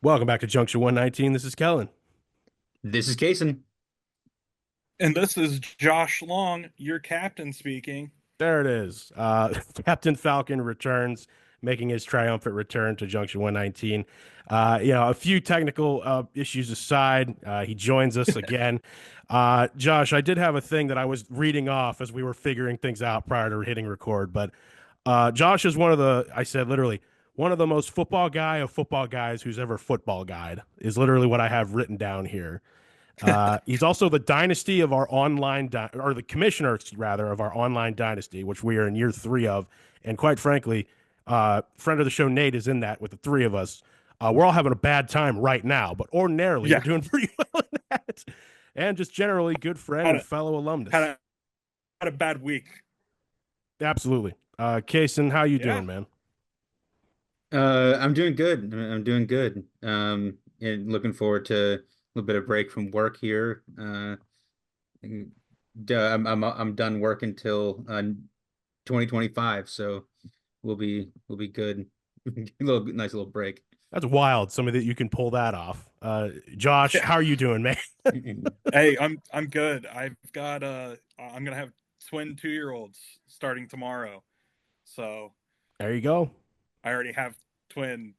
Welcome back to Junction 119. This is Kellan. This is Casen. And this is Josh Long, your captain speaking. There it is. Captain Falcon returns, making his triumphant return to Junction 119. A few technical issues aside, he joins us again. Josh, I did have a thing that I was reading off as we were figuring things out prior to hitting record, but Josh is I said literally, one of the most football guy of football guys who's ever football guide, is literally what I have written down here. He's also the dynasty of our or the commissioner, rather, of our online dynasty, which we are in year 3 of. And quite frankly, friend of the show, Nate, is in that with the three of us. We're all having a bad time right now, but ordinarily we're Yeah, doing pretty well in that. And just generally good friend had and a fellow had alumnus. a had a bad week. Absolutely. Kason, how you Yeah, doing, man? I'm doing good. I'm doing good. And looking forward to a little bit of break from work here. I'm done work until 2025, so we'll be good. Nice little break. That's wild. Somebody that you can pull that off. Josh, yeah. how are you doing, man? Hey, I'm good. I'm gonna have twin 2-year-olds starting tomorrow, so There you go. I already have twin,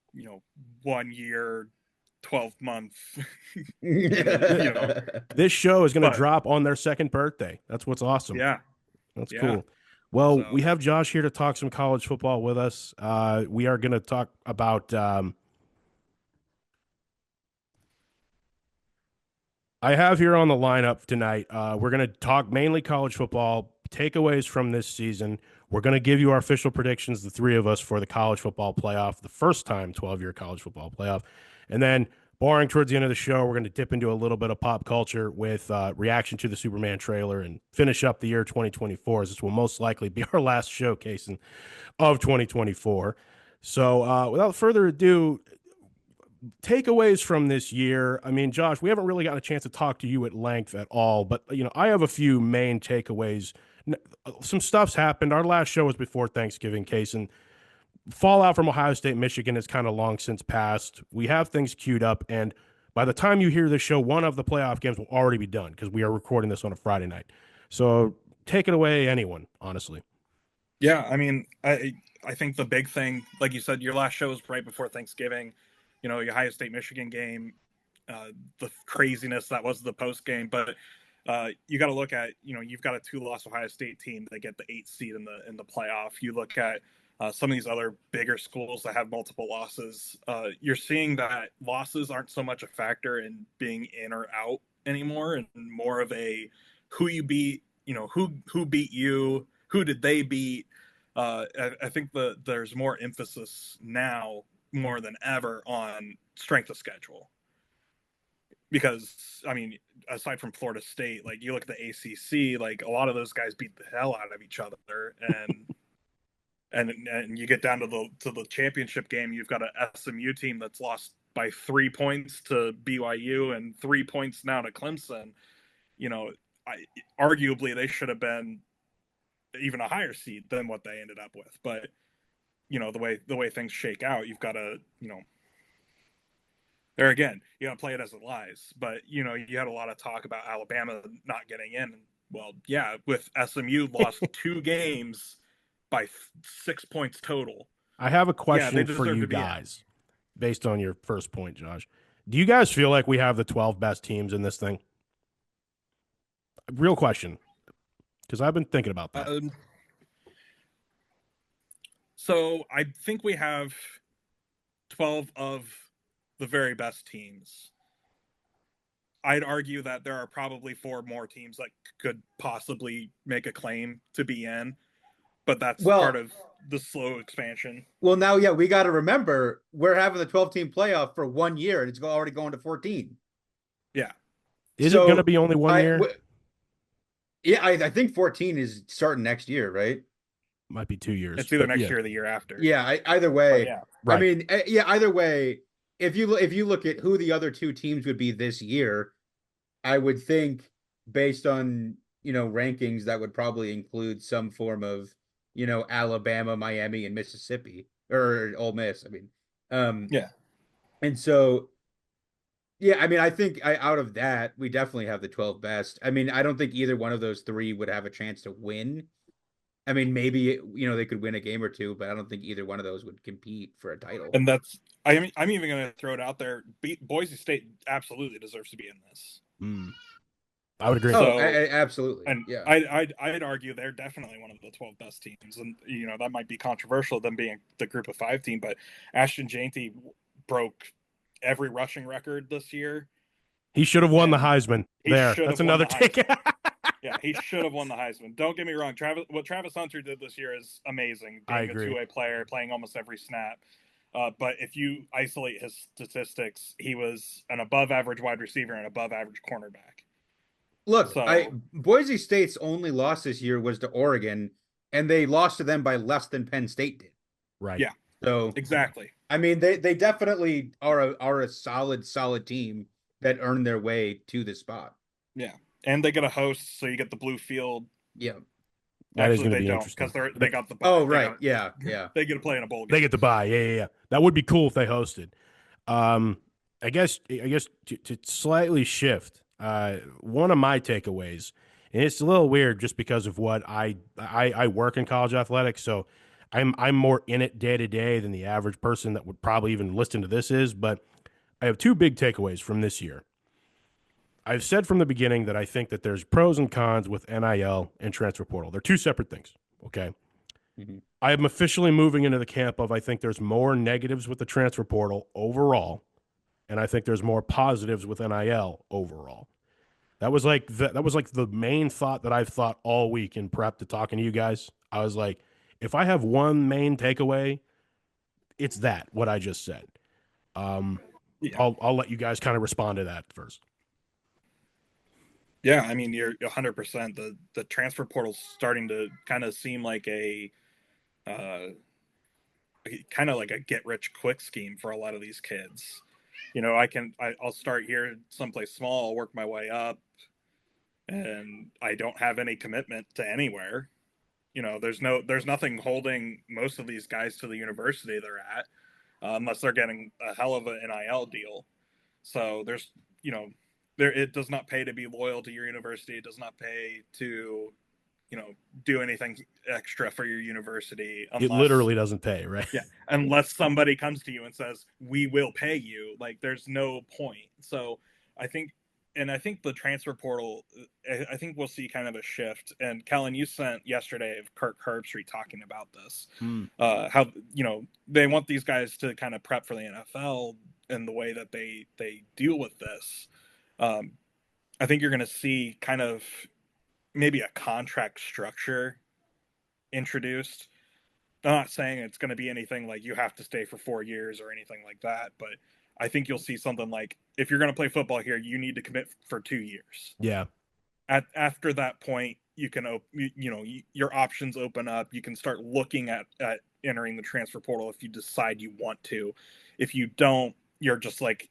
1 year, 12 months, and then This show is going to but drop on their second birthday. That's what's awesome. yeah, That's yeah. cool. Well, So we have Josh here to talk some college football with us. We are going to talk about. I have here on the lineup tonight. We're going to talk mainly college football, takeaways from this season. We're going to give you our official predictions, the three of us, for the college football playoff, the first time 12-year college football playoff. And then, barring towards the end of the show, we're going to dip into a little bit of pop culture with reaction to the Superman trailer and finish up the year 2024, as this will most likely be our last showcasing of 2024. So, without further ado, takeaways from this year. I mean, Josh, we haven't really gotten a chance to talk to you at length at all, but I have a few main takeaways. Some stuff's happened. Our last show was before Thanksgiving, case, and fallout from Ohio State, Michigan is kind of long since passed. We have things queued up, and by the time you hear this show, one of the playoff games will already be done because we are recording this on a Friday night. So take it away, anyone, honestly. yeah, I think the big thing, like you said, your last show was right before Thanksgiving. Your Ohio State Michigan game, the craziness that was the post game. But you got to look at, you've got a 2-loss Ohio State team that get the 8th seed in the playoff. You look at some of these other bigger schools that have multiple losses. You're seeing that losses aren't so much a factor in being in or out anymore, and more of a who you beat. Who beat you, who did they beat. I think there's more emphasis now more than ever on strength of schedule, because aside from Florida State, like you look at the ACC, like a lot of those guys beat the hell out of each other, and you get down to the championship game, you've got an SMU team that's lost by 3 points to BYU and 3 points now to Clemson. You know, arguably they should have been even a higher seed than what they ended up with, but the way things shake out, you've got to there again, you got to play it as it lies. But you had a lot of talk about Alabama not getting in. Well, yeah, with SMU lost 2 games by 6 points total. I have a Yeah, they question for deserve you to be in. guys based on your first point, Josh. Do you guys feel like we have the 12 best teams in this thing? Real question, because I've been thinking about that. Um, so I think we have 12 of the very best teams. I'd argue that there are probably 4 more teams that could possibly make a claim to be in, but that's part Well, of the slow expansion. well, now, yeah, we got to remember we're having the 12-team playoff for 1 year, and it's already going to 14. Yeah. Is it going to So be only one year? yeah, I think 14 is starting next year, right? Might be 2 years, It's either but next yeah, year or the year after. Yeah, either But way. yeah. I right. mean, yeah, either way, if you look at who the other two teams would be this year, I would think based on, rankings that would probably include some form of, Alabama, Miami, and Mississippi or Ole Miss. I mean, um, Yeah. and so Yeah, I mean, I think out of that, we definitely have the 12 best. I mean, I don't think either one of those three would have a chance to win. I mean, maybe, they could win a game or two, but I don't think either one of those would compete for a title. And I'm even going to throw it out there. Boise State absolutely deserves to be in this. I would agree. Oh, So, absolutely. and Yeah. I'd argue they're definitely one of the 12 best teams, and that might be controversial, them being the group of 5 team. But Ashton Janty broke every rushing record this year. He should have won the Heisman. That's another take. Yeah, he should have wone the Heisman. Don't get me wrong. What Travis Hunter did this year is amazing. Being a two-way player, playing almost every snap. But if you isolate his statistics, he was an above-average wide receiver and above-average cornerback. Look, Boise State's only loss this year was to Oregon, and they lost to them by less than Penn State did. Right. Yeah. So exactly. I mean, they definitely are a solid team that earned their way to the spot. Yeah, and they get a host, so you get the blue field. Yeah. That is going to be interesting because they got the bye. Oh right, yeah. They get to play in a bowl game. They get the bye. Yeah. That would be cool if they hosted. I guess to slightly shift. One of my takeaways, and it's a little weird just because of what I work in college athletics, so I'm more in it day to day than the average person that would probably even listen to this is. But I have two big takeaways from this year. I've said from the beginning that I think that there's pros and cons with NIL and transfer portal. They're two separate things. Okay. Mm-hmm. I am officially moving into the camp of I think there's more negatives with the transfer portal overall, and I think there's more positives with NIL overall. That was like the main thought that I've thought all week in prep to talking to you guys. I was like, if I have one main takeaway, it's that what I just said. I'll let you guys kind of respond to that first. Yeah, I mean, you're 100%. The transfer portal's starting to kind of seem like a kind of like a get rich quick scheme for a lot of these kids. I'll start here someplace small, I'll work my way up, and I don't have any commitment to anywhere. There's nothing holding most of these guys to the university they're at, unless they're getting a hell of an NIL deal. So it does not pay to be loyal to your university. It does not pay to, do anything extra for your university. It literally doesn't pay, right? Yeah. Unless somebody comes to you and says, we will pay you. Like, there's no point. So I think the transfer portal, I think we'll see kind of a shift. And Kellan, you sent yesterday of Kirk Herbstreit talking about this, how, they want these guys to kind of prep for the NFL and the way that they deal with this. I think you're going to see kind of maybe a contract structure introduced. I'm not saying it's going to be anything like you have to stay for 4 years or anything like that, but I think you'll see something like, if you're going to play football here, you need to commit for 2 years. Yeah. After that point, you can, your options open up. You can start looking at entering the transfer portal if you decide you want to. If you don't, you're just like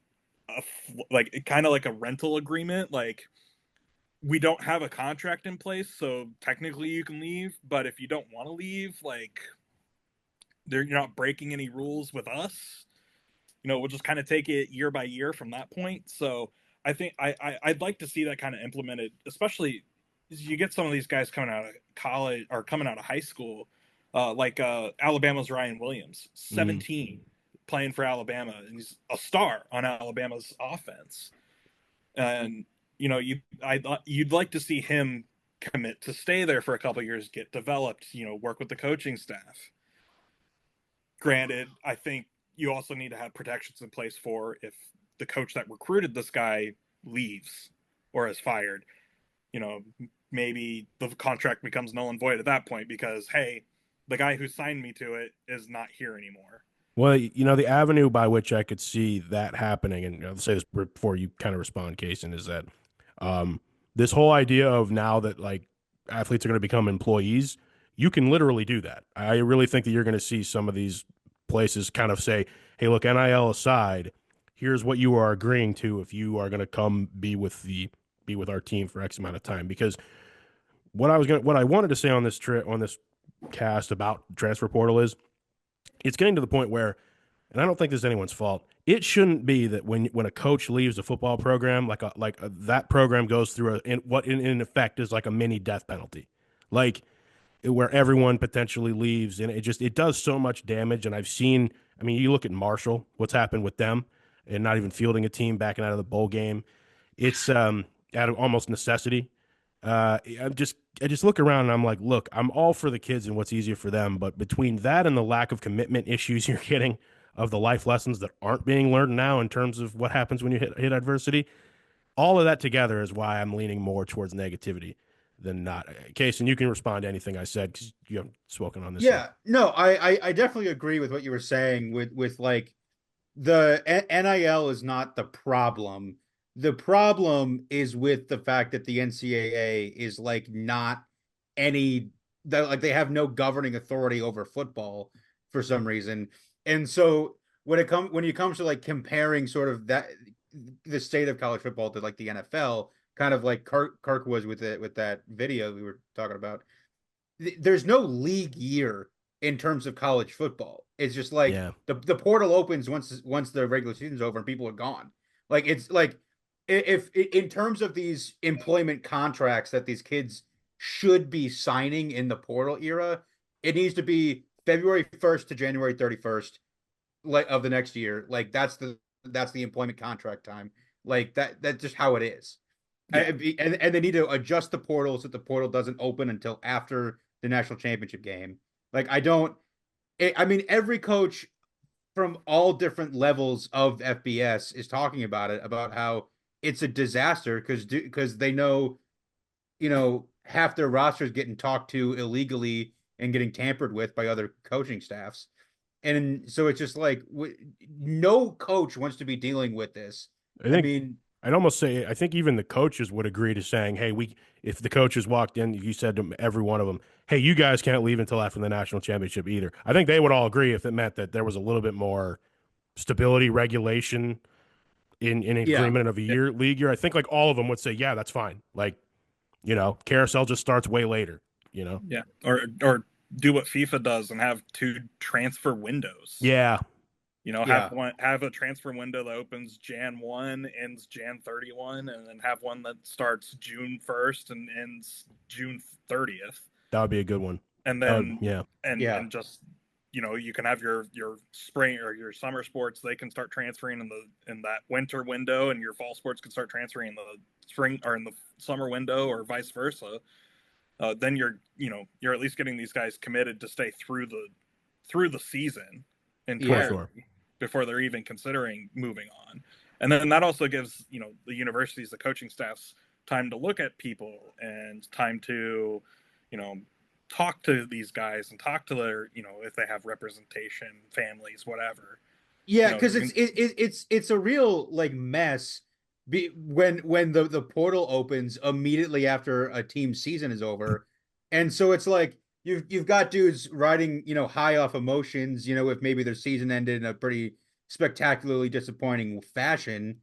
kind of like a rental agreement. Like, we don't have a contract in place, so technically you can leave, but if you don't want to leave, like, you're not breaking any rules with us. We'll just kind of take it year by year from that point. So I think I'd like to see that kind of implemented, especially as you get some of these guys coming out of college or coming out of high school, like Alabama's Ryan Williams, 17, playing for Alabama, and he's a star on Alabama's offense. And you'd like to see him commit to stay there for a couple of years, get developed, work with the coaching staff. Granted, I think you also need to have protections in place for if the coach that recruited this guy leaves or is fired, maybe the contract becomes null and void at that point because, hey, the guy who signed me to it is not here anymore. Well, the avenue by which I could see that happening, and I'll say this before you kind of respond, Casen, is that this whole idea of now that like athletes are going to become employees, you can literally do that. I really think that you're going to see some of these places kind of say, hey, look, NIL aside, here's what you are agreeing to if you are going to come be with our team for X amount of time. Because what I wanted to say on this cast about transfer portal is, it's getting to the point where and I don't think this is anyone's fault. It shouldn't be that when a coach leaves a football program, that program goes through what in effect is like a mini death penalty, like where everyone potentially leaves, and it does so much damage. And I've seen, I mean, you look at Marshall, what's happened with them, and not even fielding a team backing out of the bowl game. It's out of almost necessity. I just look around and I'm like, look, I'm all for the kids and what's easier for them, but between that and the lack of commitment issues you're getting of the life lessons that aren't being learned now in terms of what happens when you hit adversity, all of that together is why I'm leaning more towards negativity than not. Casen, you can respond to anything I said because you haven't spoken on this Yeah, yet. no, I definitely agree with what you were saying with like the NIL is not the problem. The problem is with the fact that the NCAA is like not any that like they have no governing authority over football for some reason. And so when it comes to like comparing sort of that the state of college football to like the NFL, kind of like Kirk was with it with that video we were talking about, there's no league year in terms of college football. It's just like Yeah. the portal opens once the regular season's over and people are gone. Like it's like if in terms of these employment contracts that these kids should be signing in the portal era, it needs to be February 1st to January 31st like of the next year. Like that's the employment contract time. Like that's just how it is. Yeah. And they need to adjust the portal so that the portal doesn't open until after the national championship game. Like I mean, every coach from all different levels of FBS is talking about it, about how it's a disaster because they know, half their rosters getting talked to illegally and getting tampered with by other coaching staffs. And so it's just like no coach wants to be dealing with this. I I think mean, I'd almost say I think even the coaches would agree to saying, "Hey, if the coaches walked in, you said to every one of them, "Hey, you guys can't leave until after the national championship either." I think they would all agree if it meant that there was a little bit more stability regulation in yeah, agreement of a league year. I think like all of them would say, "Yeah, that's fine." Like, carousel just starts way later, Yeah, or do what FIFA does and have two transfer windows. Yeah. Have a transfer window that opens Jan 1, ends Jan 31, and then have one that starts June 1st and ends June 30th. That would be a good one. And then yeah. And just you can have your spring or your summer sports, they can start transferring in that winter window, and your fall sports can start transferring in the spring or in the summer window, or vice versa. Then you're at least getting these guys committed to stay through the season entirely before they're even considering moving on. And then that also gives the universities, the coaching staffs, time to look at people and time to talk to these guys and talk to their if they have representation, families, whatever. Yeah, because it's a real like mess. When the portal opens immediately after a team season is over, and so it's like you've got dudes riding high off emotions, if maybe their season ended in a pretty spectacularly disappointing fashion,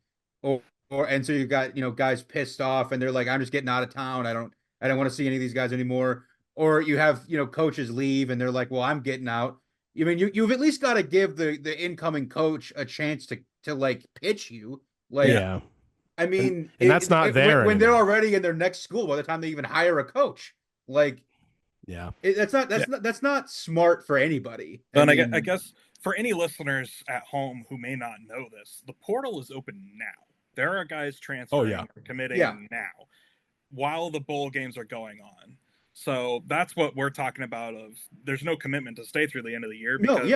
and so you've got guys pissed off and they're like, I'm just getting out of town. I don't want to see any of these guys anymore. Or you have coaches leave and they're like, well, I'm getting out. I mean, you've at least got to give the incoming coach a chance to like pitch you. Like, yeah. I mean, and that's not there when they're already in their next school by the time they even hire a coach. Like, yeah, that's not smart for anybody. But I guess for any listeners at home who may not know this, the portal is open now. There are guys transferring, committing now, while the bowl games are going on. So that's what we're talking about. There's no commitment to stay through the end of the year because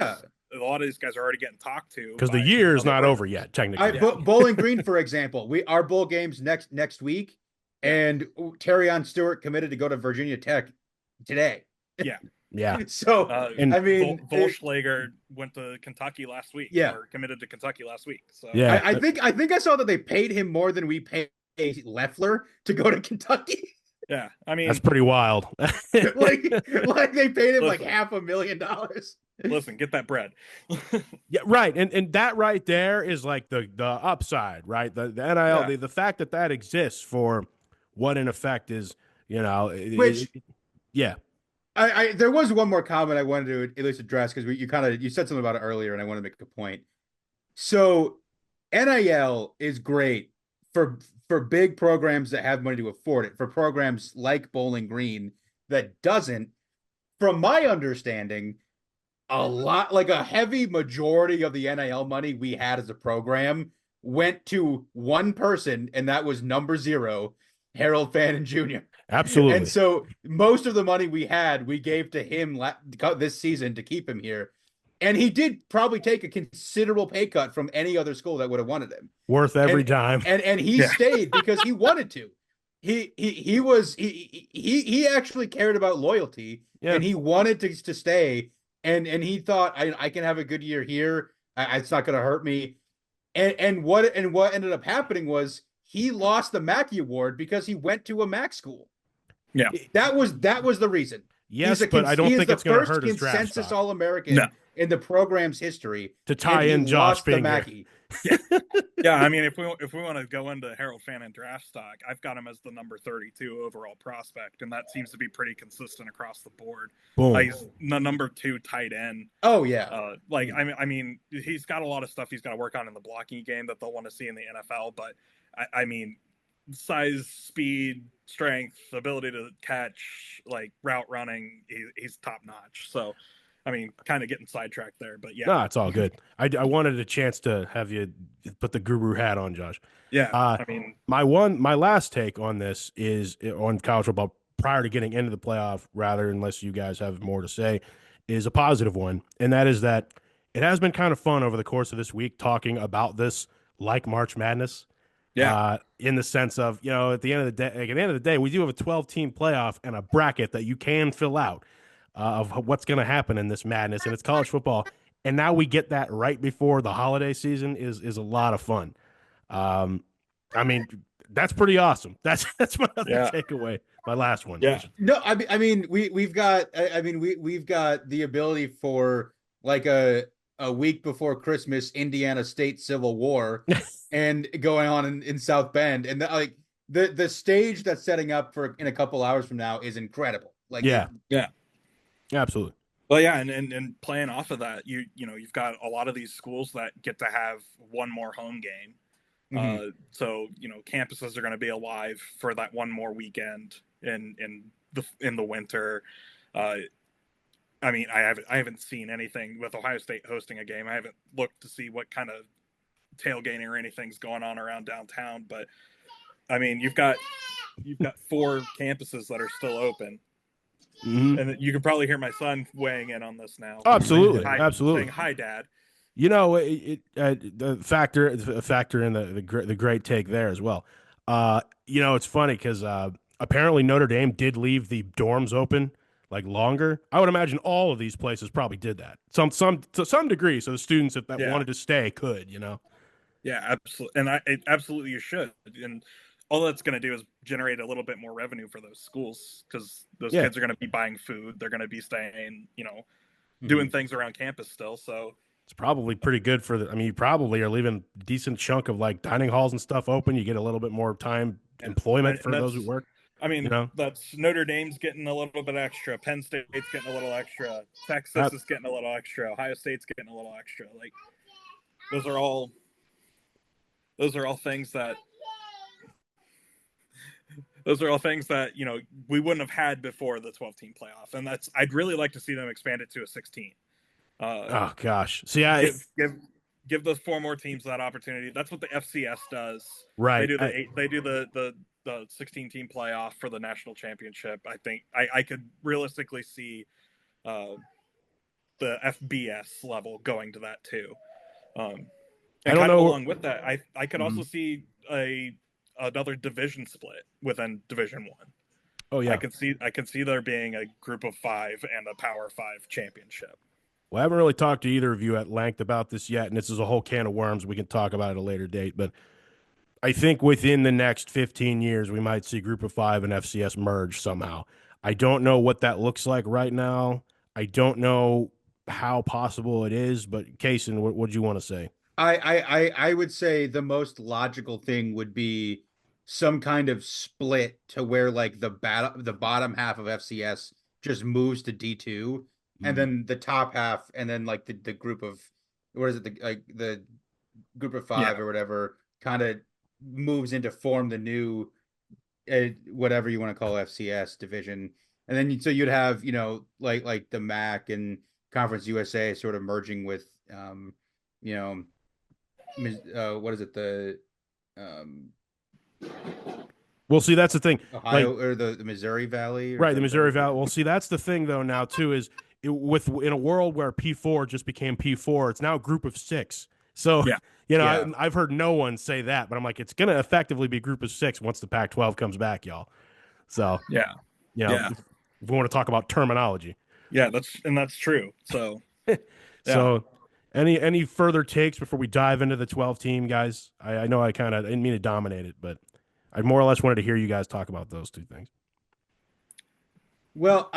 a lot of these guys are already getting talked to. Because the year is not over yet, technically. Bowling Green, for example, our bowl games next week, and Terrion Stewart committed to go to Virginia Tech today. Yeah. So I mean, Volschlager went to Kentucky last week. Yeah, or committed to Kentucky last week. So yeah, I think I saw that they paid him more than we paid Leffler to go to Kentucky. Yeah, I mean that's pretty wild. like they paid him like $500,000. Listen, get that bread. Yeah, right, and that right there is like the upside, right? The NIL, the fact that exists for what in effect is, which yeah. There was one more comment I wanted to at least address because you said something about it earlier, and I want to make a point. So NIL is great for big programs that have money to afford it. For programs like Bowling Green that doesn't, from my understanding, like a heavy majority of the NIL money we had as a program went to one person, and that was number 0, Harold Fannin Jr. And Absolutely. so most of the money we had, we gave to him this season to keep him here. And he did probably take a considerable pay cut from any other school that would have wanted him. Worth every And dime. and he Yeah. stayed because he wanted to. He actually cared about loyalty, Yeah. and he wanted to stay. And he thought, I can have a good year here. It's not going to hurt me. And what ended up happening was he lost the Mackey Award because he went to a MAC school. Yeah. That was the reason. Yes, but I don't think it's going to hurt his draft consensus stock. All-American No. in the program's history To tie and he in Josh lost the Finger. Mackey. Yeah, I mean, if we want to go into Harold Fannin draft stock, I've got him as the number 32 overall prospect, and that seems to be pretty consistent across the board. Boom. He's the number 2 tight end. Oh yeah. I mean, he's got a lot of stuff he's got to work on in the blocking game that they'll want to see in the NFL. But I mean, size, speed, strength, ability to catch, like route running, he's top notch. So. I mean, kind of getting sidetracked there, but yeah. No, it's all good. I wanted a chance to have you put the guru hat on, Josh. Yeah, I mean, my last take on this is on college football prior to getting into the playoff, rather, unless you guys have more to say, is a positive one. And that is that it has been kind of fun over the course of this week talking about this like March Madness. Yeah. In the sense of, at the end of the day, we do have a 12-team playoff and a bracket that you can fill out. Of what's going to happen in this madness, and it's college football, and now we get that right before the holiday season is a lot of fun. I mean, that's pretty awesome. That's my other takeaway. My last one. Yeah. No, I mean we've got we've got the ability for like a week before Christmas Indiana State Civil War and going on in South Bend, and the stage that's setting up for in a couple hours from now is incredible. Like yeah. Absolutely. Well, yeah, and playing off of that, you've got a lot of these schools that get to have one more home game. Mm-hmm. So campuses are going to be alive for that one more weekend in the winter. I mean, I haven't seen anything with Ohio State hosting a game. I haven't looked to see what kind of tailgating or anything's going on around downtown, but I mean, you've got 4 campuses that are still open. Mm-hmm. And you can probably hear my son weighing in on this now. Absolutely, absolutely. Saying, "Hi, Dad." The factor in the great take there as well. It's funny because apparently Notre Dame did leave the dorms open like longer. I would imagine all of these places probably did that to some degree, so the students that wanted to stay could. Yeah, absolutely, and absolutely you should. And all that's going to do is generate a little bit more revenue for those schools because those kids are going to be buying food. They're going to be staying, doing things around campus still. So it's probably pretty good you probably are leaving a decent chunk of like dining halls and stuff open. You get a little bit more time employment for those who work. I mean, that's Notre Dame's getting a little bit extra. Penn State's getting a little extra. Texas is getting a little extra. Ohio State's getting a little extra. Like those are all things that we wouldn't have had before the 12-team playoff, and I'd really like to see them expand it to a 16. Oh gosh, see, give those 4 more teams that opportunity. That's what the FCS does. Right. They do the 16-team playoff for the national championship. I think I could realistically see the FBS level going to that too. And I don't know. Along with that, I could also see another division split within Division 1. Oh yeah. I can see there being a group of 5 and a Power 5 championship. Well, I haven't really talked to either of you at length about this yet, and this is a whole can of worms. We can talk about it at a later date, but I think within the next 15 years, we might see Group of 5 and FCS merge somehow. I don't know what that looks like right now. I don't know how possible it is, but Casen, what do you want to say? I would say the most logical thing would be some kind of split to where like the bottom half of FCS just moves to D2, and then the top half, and then like the group of what is it, the group of five Yeah. or whatever kind of moves into form the new whatever you want to call FCS division. And then so you'd have, like the MAC and Conference USA sort of merging with you know what is it, the um Well, see, that's the thing. Like, Ohio, or the Missouri Valley or right, the Missouri something. Valley. Well, see, that's the thing though now too is in a world where P4 just became P4, it's now a group of 6. So, Yeah. Yeah. I've heard no one say that, but I'm like, it's going to effectively be a group of 6 once the Pac-12 comes back, y'all. So, Yeah. Yeah. if we want to talk about terminology. Yeah, that's true. So yeah. So, any further takes before we dive into the 12 team, guys? I know I didn't mean to dominate it, but I more or less wanted to hear you guys talk about those two things. Well,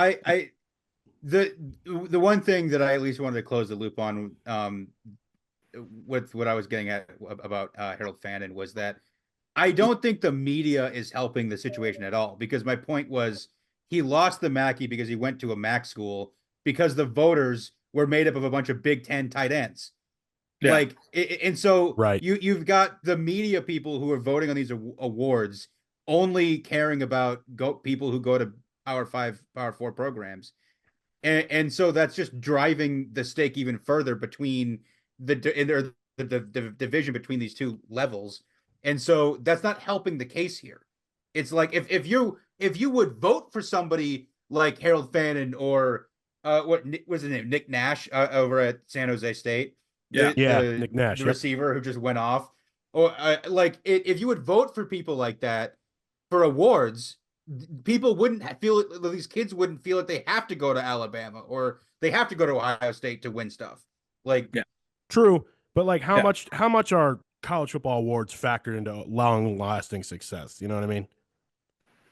the one thing that I at least wanted to close the loop on, with what I was getting at about Harold Fannin, was that I don't think the media is helping the situation at all, because my point was he lost the Mackey because he went to a MAC school because the voters were made up of a bunch of Big Ten tight ends. Yeah. Like, and so Right. you've got the media people who are voting on these awards only caring about people who go to Power 5, Power 4 programs. And so that's just driving the stake even further between the division between these two levels. And so that's not helping the case here. It's like if you would vote for somebody like Harold Fannin, or what was his name, Nick Nash, over at San Jose State, Yeah. Nick Nash, the yep. receiver who just went off, or if you would vote for people like that for awards, people wouldn't feel it. These kids wouldn't feel that they have to go to Alabama or they have to go to Ohio State to win stuff. Like, Yeah. True, but like how Yeah. much are college football awards factored into long-lasting success? You know what I mean?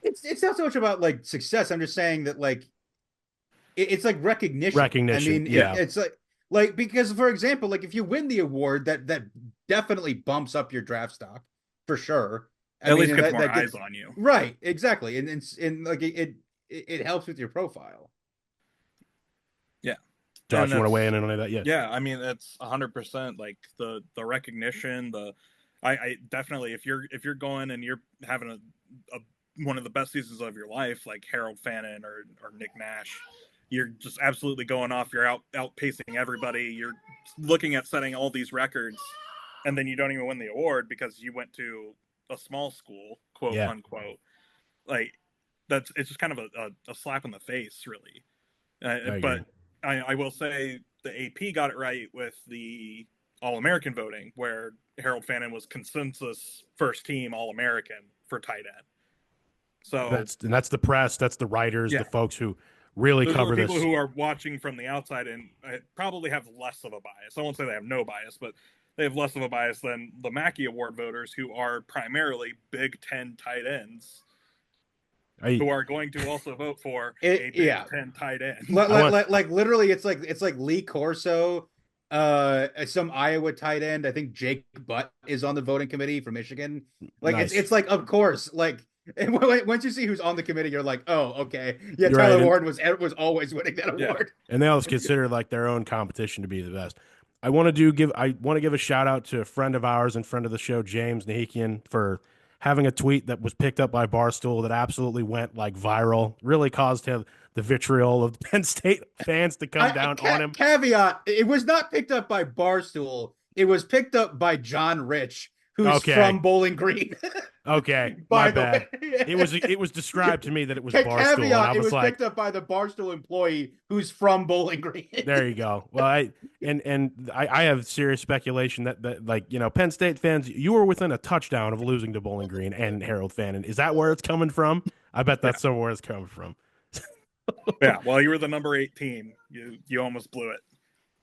it's not so much about like success. I'm just saying that, like, it's like recognition. I Recognition, mean, yeah. it's like because, for example, like if you win the award, that definitely bumps up your draft stock for sure. I At mean, least and gets more that eyes on you. right, exactly, and like it helps with your profile. Yeah. Josh, And you want to that's- weigh in on any of that? Yeah. Yeah, I mean it's 100% like the recognition, I definitely, if you're going and you're having a one of the best seasons of your life, like Harold Fannin or Nick Nash, you're just absolutely going off. You're outpacing everybody. You're looking at setting all these records, and then you don't even win the award because you went to a small school, quote Yeah. unquote. Like it's just kind of a slap in the face, really. I But agree. I will say the AP got it right with the All-American voting, where Harold Fannin was consensus first team All-American for tight end. So That's the press, that's the writers, Yeah. the folks who really those cover are people this. who are watching from the outside and probably have less of a bias. I won't say they have no bias, but they have less of a bias than the Mackey Award voters, who are primarily Big Ten tight ends, who are going to also vote for a Big Ten tight end. Like literally, it's like Lee Corso, some Iowa tight end. I think Jake Butt is on the voting committee for Michigan. Like, Nice. it's like, of course, like, and once you see who's on the committee, you're like, oh, okay, yeah, You're Tyler right. Warren was always winning that Yeah. award. And they always consider like their own competition to be the best. I want to give a shout out to a friend of ours and friend of the show, James Nahikian, for having a tweet that was picked up by Barstool that absolutely went like viral, really caused him the vitriol of Penn State fans to come down on him. Caveat: it was not picked up by Barstool. It was picked up by John Rich, who's Okay. from Bowling Green. Okay, By my the bad. way. It was described to me that it was Barstool, and Caveat: I it was was like, picked up by the Barstool employee who's from Bowling Green. there you go. Well, I have serious speculation that like, Penn State fans, you were within a touchdown of losing to Bowling Green and Harold Fannin. Is that where it's coming from? I bet that's somewhere where it's coming from. Yeah, well, you were the number 8 team. You almost blew it.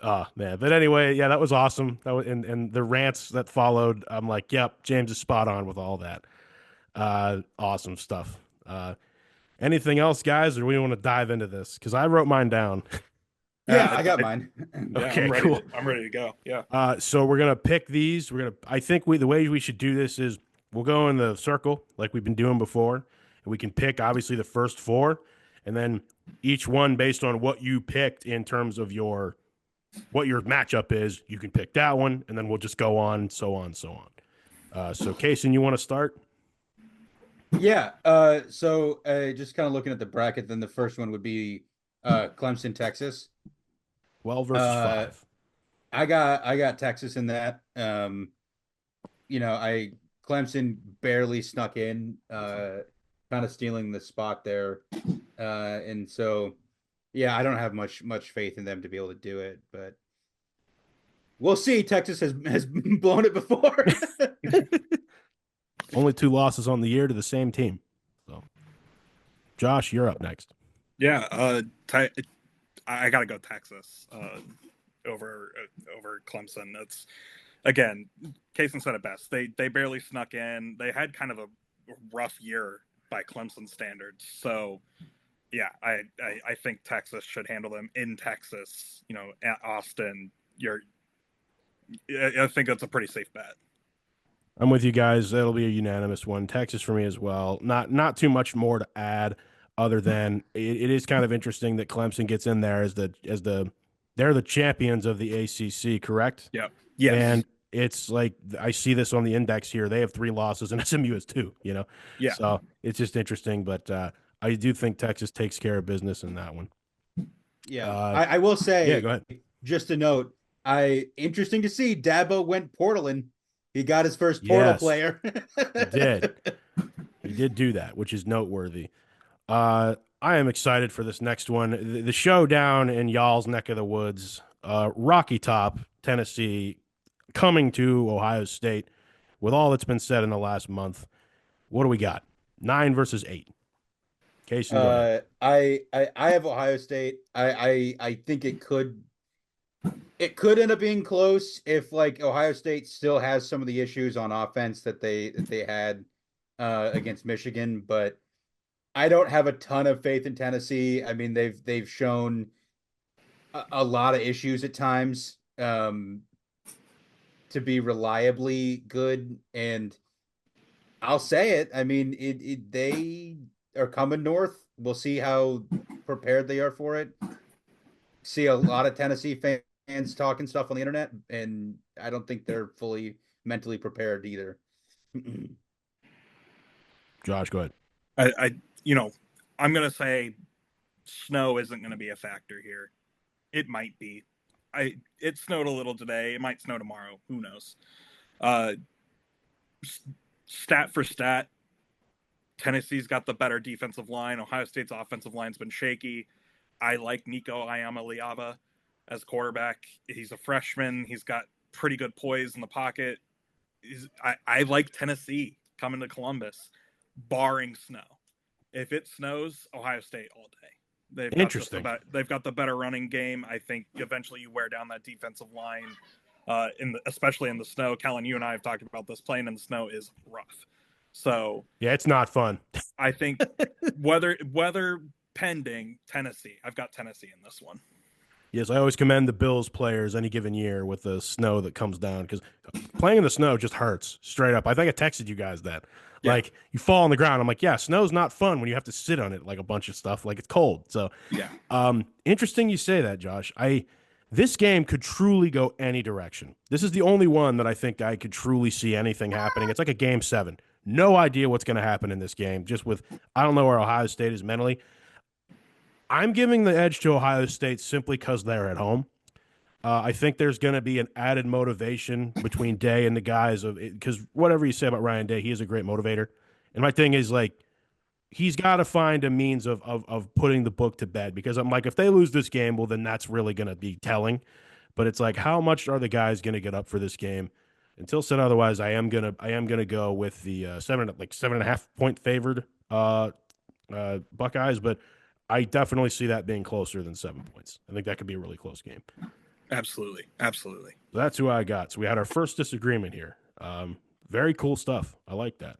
Oh man, but anyway, yeah, that was awesome. That was, and the rants that followed, I'm like, yep, James is spot on with all that. Awesome stuff. Anything else, guys, or we want to dive into this? Because I wrote mine down. Yeah, I got mine. Yeah, Okay, cool. cool. I'm ready to go. Yeah. So we're gonna pick these. I think the way we should do this is we'll go in the circle like we've been doing before, and we can pick obviously the first 4, and then each one based on what you picked in terms of what your matchup is. You can pick that one, and then we'll just go on, so on, so on. So, Casen, you want to start? Yeah. So just kind of looking at the bracket, then the first one would be Clemson, Texas. 12 versus Uh, 5. I got Texas in that. I Clemson barely snuck in, kind of stealing the spot there. And so yeah, I don't have much faith in them to be able to do it, but we'll see. Texas has blown it before. Only 2 losses on the year to the same team. So, Josh, you're up next. Yeah, I gotta go Texas over Clemson. It's again, Casen said it best. They barely snuck in. They had kind of a rough year by Clemson standards. So yeah, I think Texas should handle them in Texas. At Austin. I think that's a pretty safe bet. I'm with you guys. It'll be a unanimous one. Texas for me as well. Not too much more to add, other than it is kind of interesting that Clemson gets in there as the they're the champions of the ACC, correct? Yeah. Yes. And it's like I see this on the index here. They have 3 losses and SMU has 2. Yeah. So it's just interesting, but I do think Texas takes care of business in that one. Yeah, I will say. Yeah, go ahead. Just a note. Interesting to see Dabo went portaling. He got his first portal player. He did. He did do that, which is noteworthy. I am excited for this next one. The showdown in y'all's neck of the woods. Rocky Top, Tennessee, coming to Ohio State. With all that's been said in the last month, what do we got? 9 versus 8. Casen, go ahead. I have Ohio State. I think it could end up being close if like Ohio State still has some of the issues on offense that they had against Michigan, but I don't have a ton of faith in Tennessee. I mean, they've shown a lot of issues at times to be reliably good, and I'll say it. I mean, they are coming north. We'll see how prepared they are for it. See a lot of Tennessee fans talking stuff on the internet, and I don't think they're fully mentally prepared either. Josh, go ahead. I'm gonna say snow isn't gonna be a factor here. It might be. It snowed a little today. It might snow tomorrow. Who knows? Stat for stat, Tennessee's got the better defensive line. Ohio State's offensive line's been shaky. I like Nico Iamaleava as quarterback. He's a freshman. He's got pretty good poise in the pocket. I like Tennessee coming to Columbus, barring snow. If it snows, Ohio State all day. Interesting. They've got the better running game. I think eventually you wear down that defensive line, especially in the snow. Kellan, you and I have talked about this. Playing in the snow is rough. So yeah, it's not fun. I think weather pending, Tennessee. I've got Tennessee in this one. Yes, I always commend the Bills players any given year with the snow that comes down, because playing in the snow just hurts straight up. I think I texted you guys that. Yeah. Like, you fall on the ground. I'm like, yeah, snow's not fun when you have to sit on it like a bunch of stuff. Like, it's cold. So, yeah. Interesting you say that, Josh. This game could truly go any direction. This is the only one that I think I could truly see anything happening. It's like a game 7. No idea what's going to happen in this game. I don't know where Ohio State is mentally. I'm giving the edge to Ohio State simply because they're at home. I think there's going to be an added motivation between Day and the guys because whatever you say about Ryan Day, he is a great motivator. And my thing is, like, he's got to find a means of putting the book to bed, because I'm like, if they lose this game, well, then that's really going to be telling. But it's like, how much are the guys going to get up for this game? Until said otherwise, I am gonna go with the 7.5 point favored Buckeyes, but I definitely see that being closer than 7 points. I think that could be a really close game. Absolutely. So that's who I got. So we had our first disagreement here. Very cool stuff. I like that.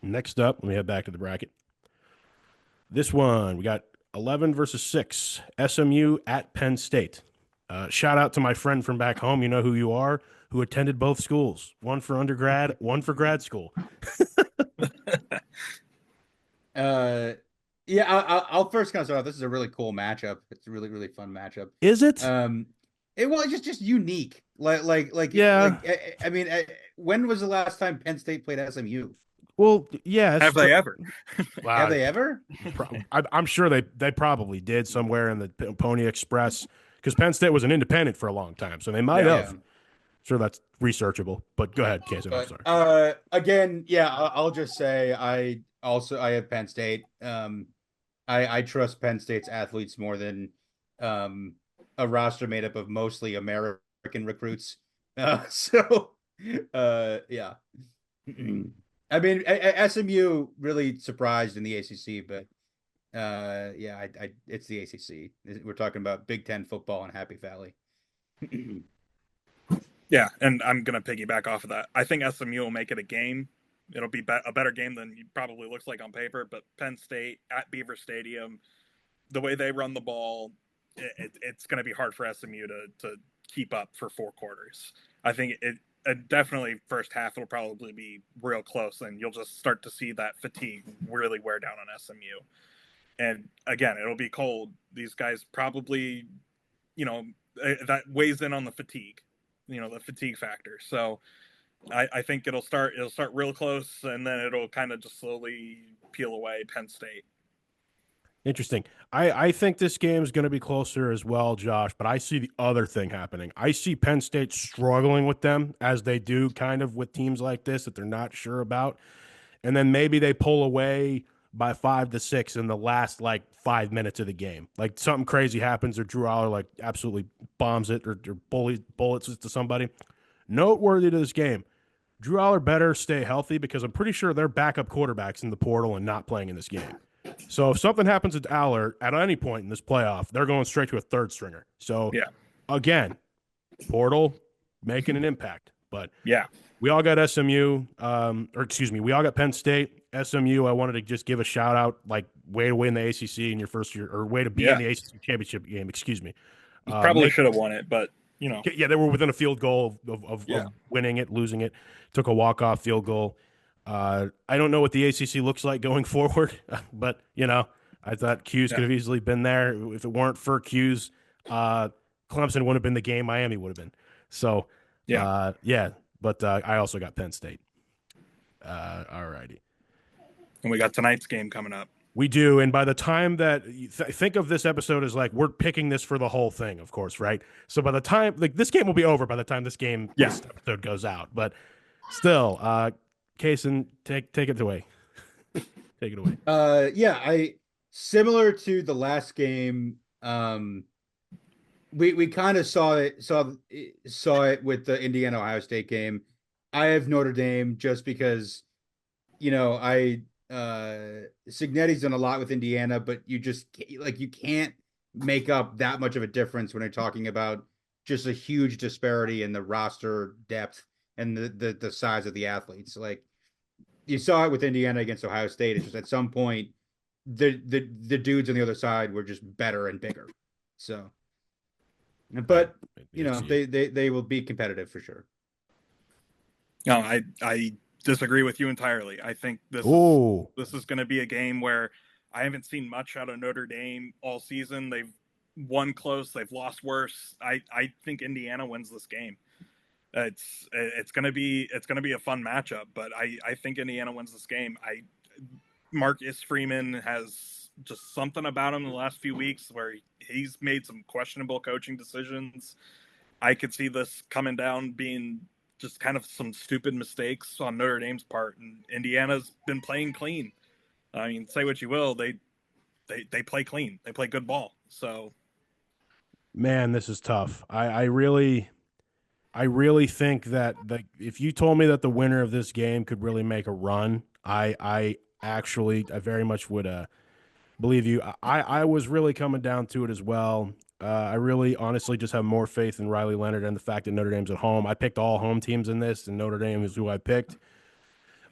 Next up, let me head back to the bracket. This one, we got 11 versus 6. SMU at Penn State. Shout out to my friend from back home. You know who you are, who attended both schools. One for undergrad, one for grad school. Yeah, I'll first kind of start off. This is a really cool matchup. It's a really, really fun matchup. Is it? Um, it's just unique. Yeah. I mean, when was the last time Penn State played SMU? Well, yeah. Have they ever? Have Wow. they ever? I'm sure they probably did somewhere in the Pony Express because Penn State was an independent for a long time, so they might Yeah. Yeah. have. Sure, that's researchable. But go ahead, Casen. I'm But sorry. again, yeah, I'll just say I have Penn State. I trust Penn State's athletes more than um a roster made up of mostly American recruits. So yeah. I mean, SMU really surprised in the ACC, but yeah, it's the ACC. We're talking about Big Ten football in Happy Valley. Yeah, and I'm gonna piggyback off of that. I think SMU will make it a game. It'll be a better game than it probably looks like on paper. But Penn State at Beaver Stadium, the way they run the ball, it's going to be hard for SMU to keep up for 4 quarters. I think it definitely first half it'll probably be real close, and you'll just start to see that fatigue really wear down on SMU. And again, it'll be cold. These guys probably, that weighs in on the fatigue, the fatigue factor. So I think it'll start real close, and then it'll kind of just slowly peel away Penn State. Interesting. I think this game is going to be closer as well, Josh, but I see the other thing happening. I see Penn State struggling with them as they do kind of with teams like this that they're not sure about. And then maybe they pull away by 5 to 6 in the last like 5 minutes of the game. Like something crazy happens or Drew Aller like absolutely bombs it or bullets it to somebody. Noteworthy to this game, Drew Aller better stay healthy because I'm pretty sure they're backup quarterbacks in the portal and not playing in this game. So if something happens to Aller at any point in this playoff, they're going straight to a third stringer. So Yeah. again, portal making an impact. But Yeah. we all got SMU, or excuse me, we all got Penn State. SMU, I wanted to just give a shout out, like way to win the ACC in your first year, or way to be in the ACC championship game. Excuse me. Probably should have won it, but yeah, they were within a field goal of winning it, losing it. Took a walk-off field goal. I don't know what the ACC looks like going forward, but I thought Q's could have easily been there. If it weren't for Q's, Clemson would have been the game Miami would have been. So but I also got Penn State. All righty. And we got tonight's game coming up. We do, and by the time that think of this episode as like we're picking this for the whole thing, of course, right? So by the time this game will be over by the time this episode goes out, but still, Casen, take it away. Take it away. I similar to the last game. We kind of saw it with the Indiana Ohio State game. I have Notre Dame just because, Signetti's done a lot with Indiana, but you can't make up that much of a difference when you're talking about just a huge disparity in the roster depth and the size of the athletes. Like you saw it with Indiana against Ohio State. It's just at some point the dudes on the other side were just better and bigger. So, but they will be competitive for sure. No, I disagree with you entirely. I think this is going to be a game where I haven't seen much out of Notre Dame all season. They've won close, they've lost worse. I think Indiana wins this game. It's going to be a fun matchup, but I think Indiana wins this game. Marcus Freeman has just something about him in the last few weeks where he's made some questionable coaching decisions. I could see this coming down being just kind of some stupid mistakes on Notre Dame's part, and Indiana's been playing clean. I mean, say what you will, they play clean. They play good ball. So, man, this is tough. I really think that if you told me that the winner of this game could really make a run, I very much would believe you. I was really coming down to it as well. I really honestly just have more faith in Riley Leonard and the fact that Notre Dame's at home. I picked all home teams in this, and Notre Dame is who I picked.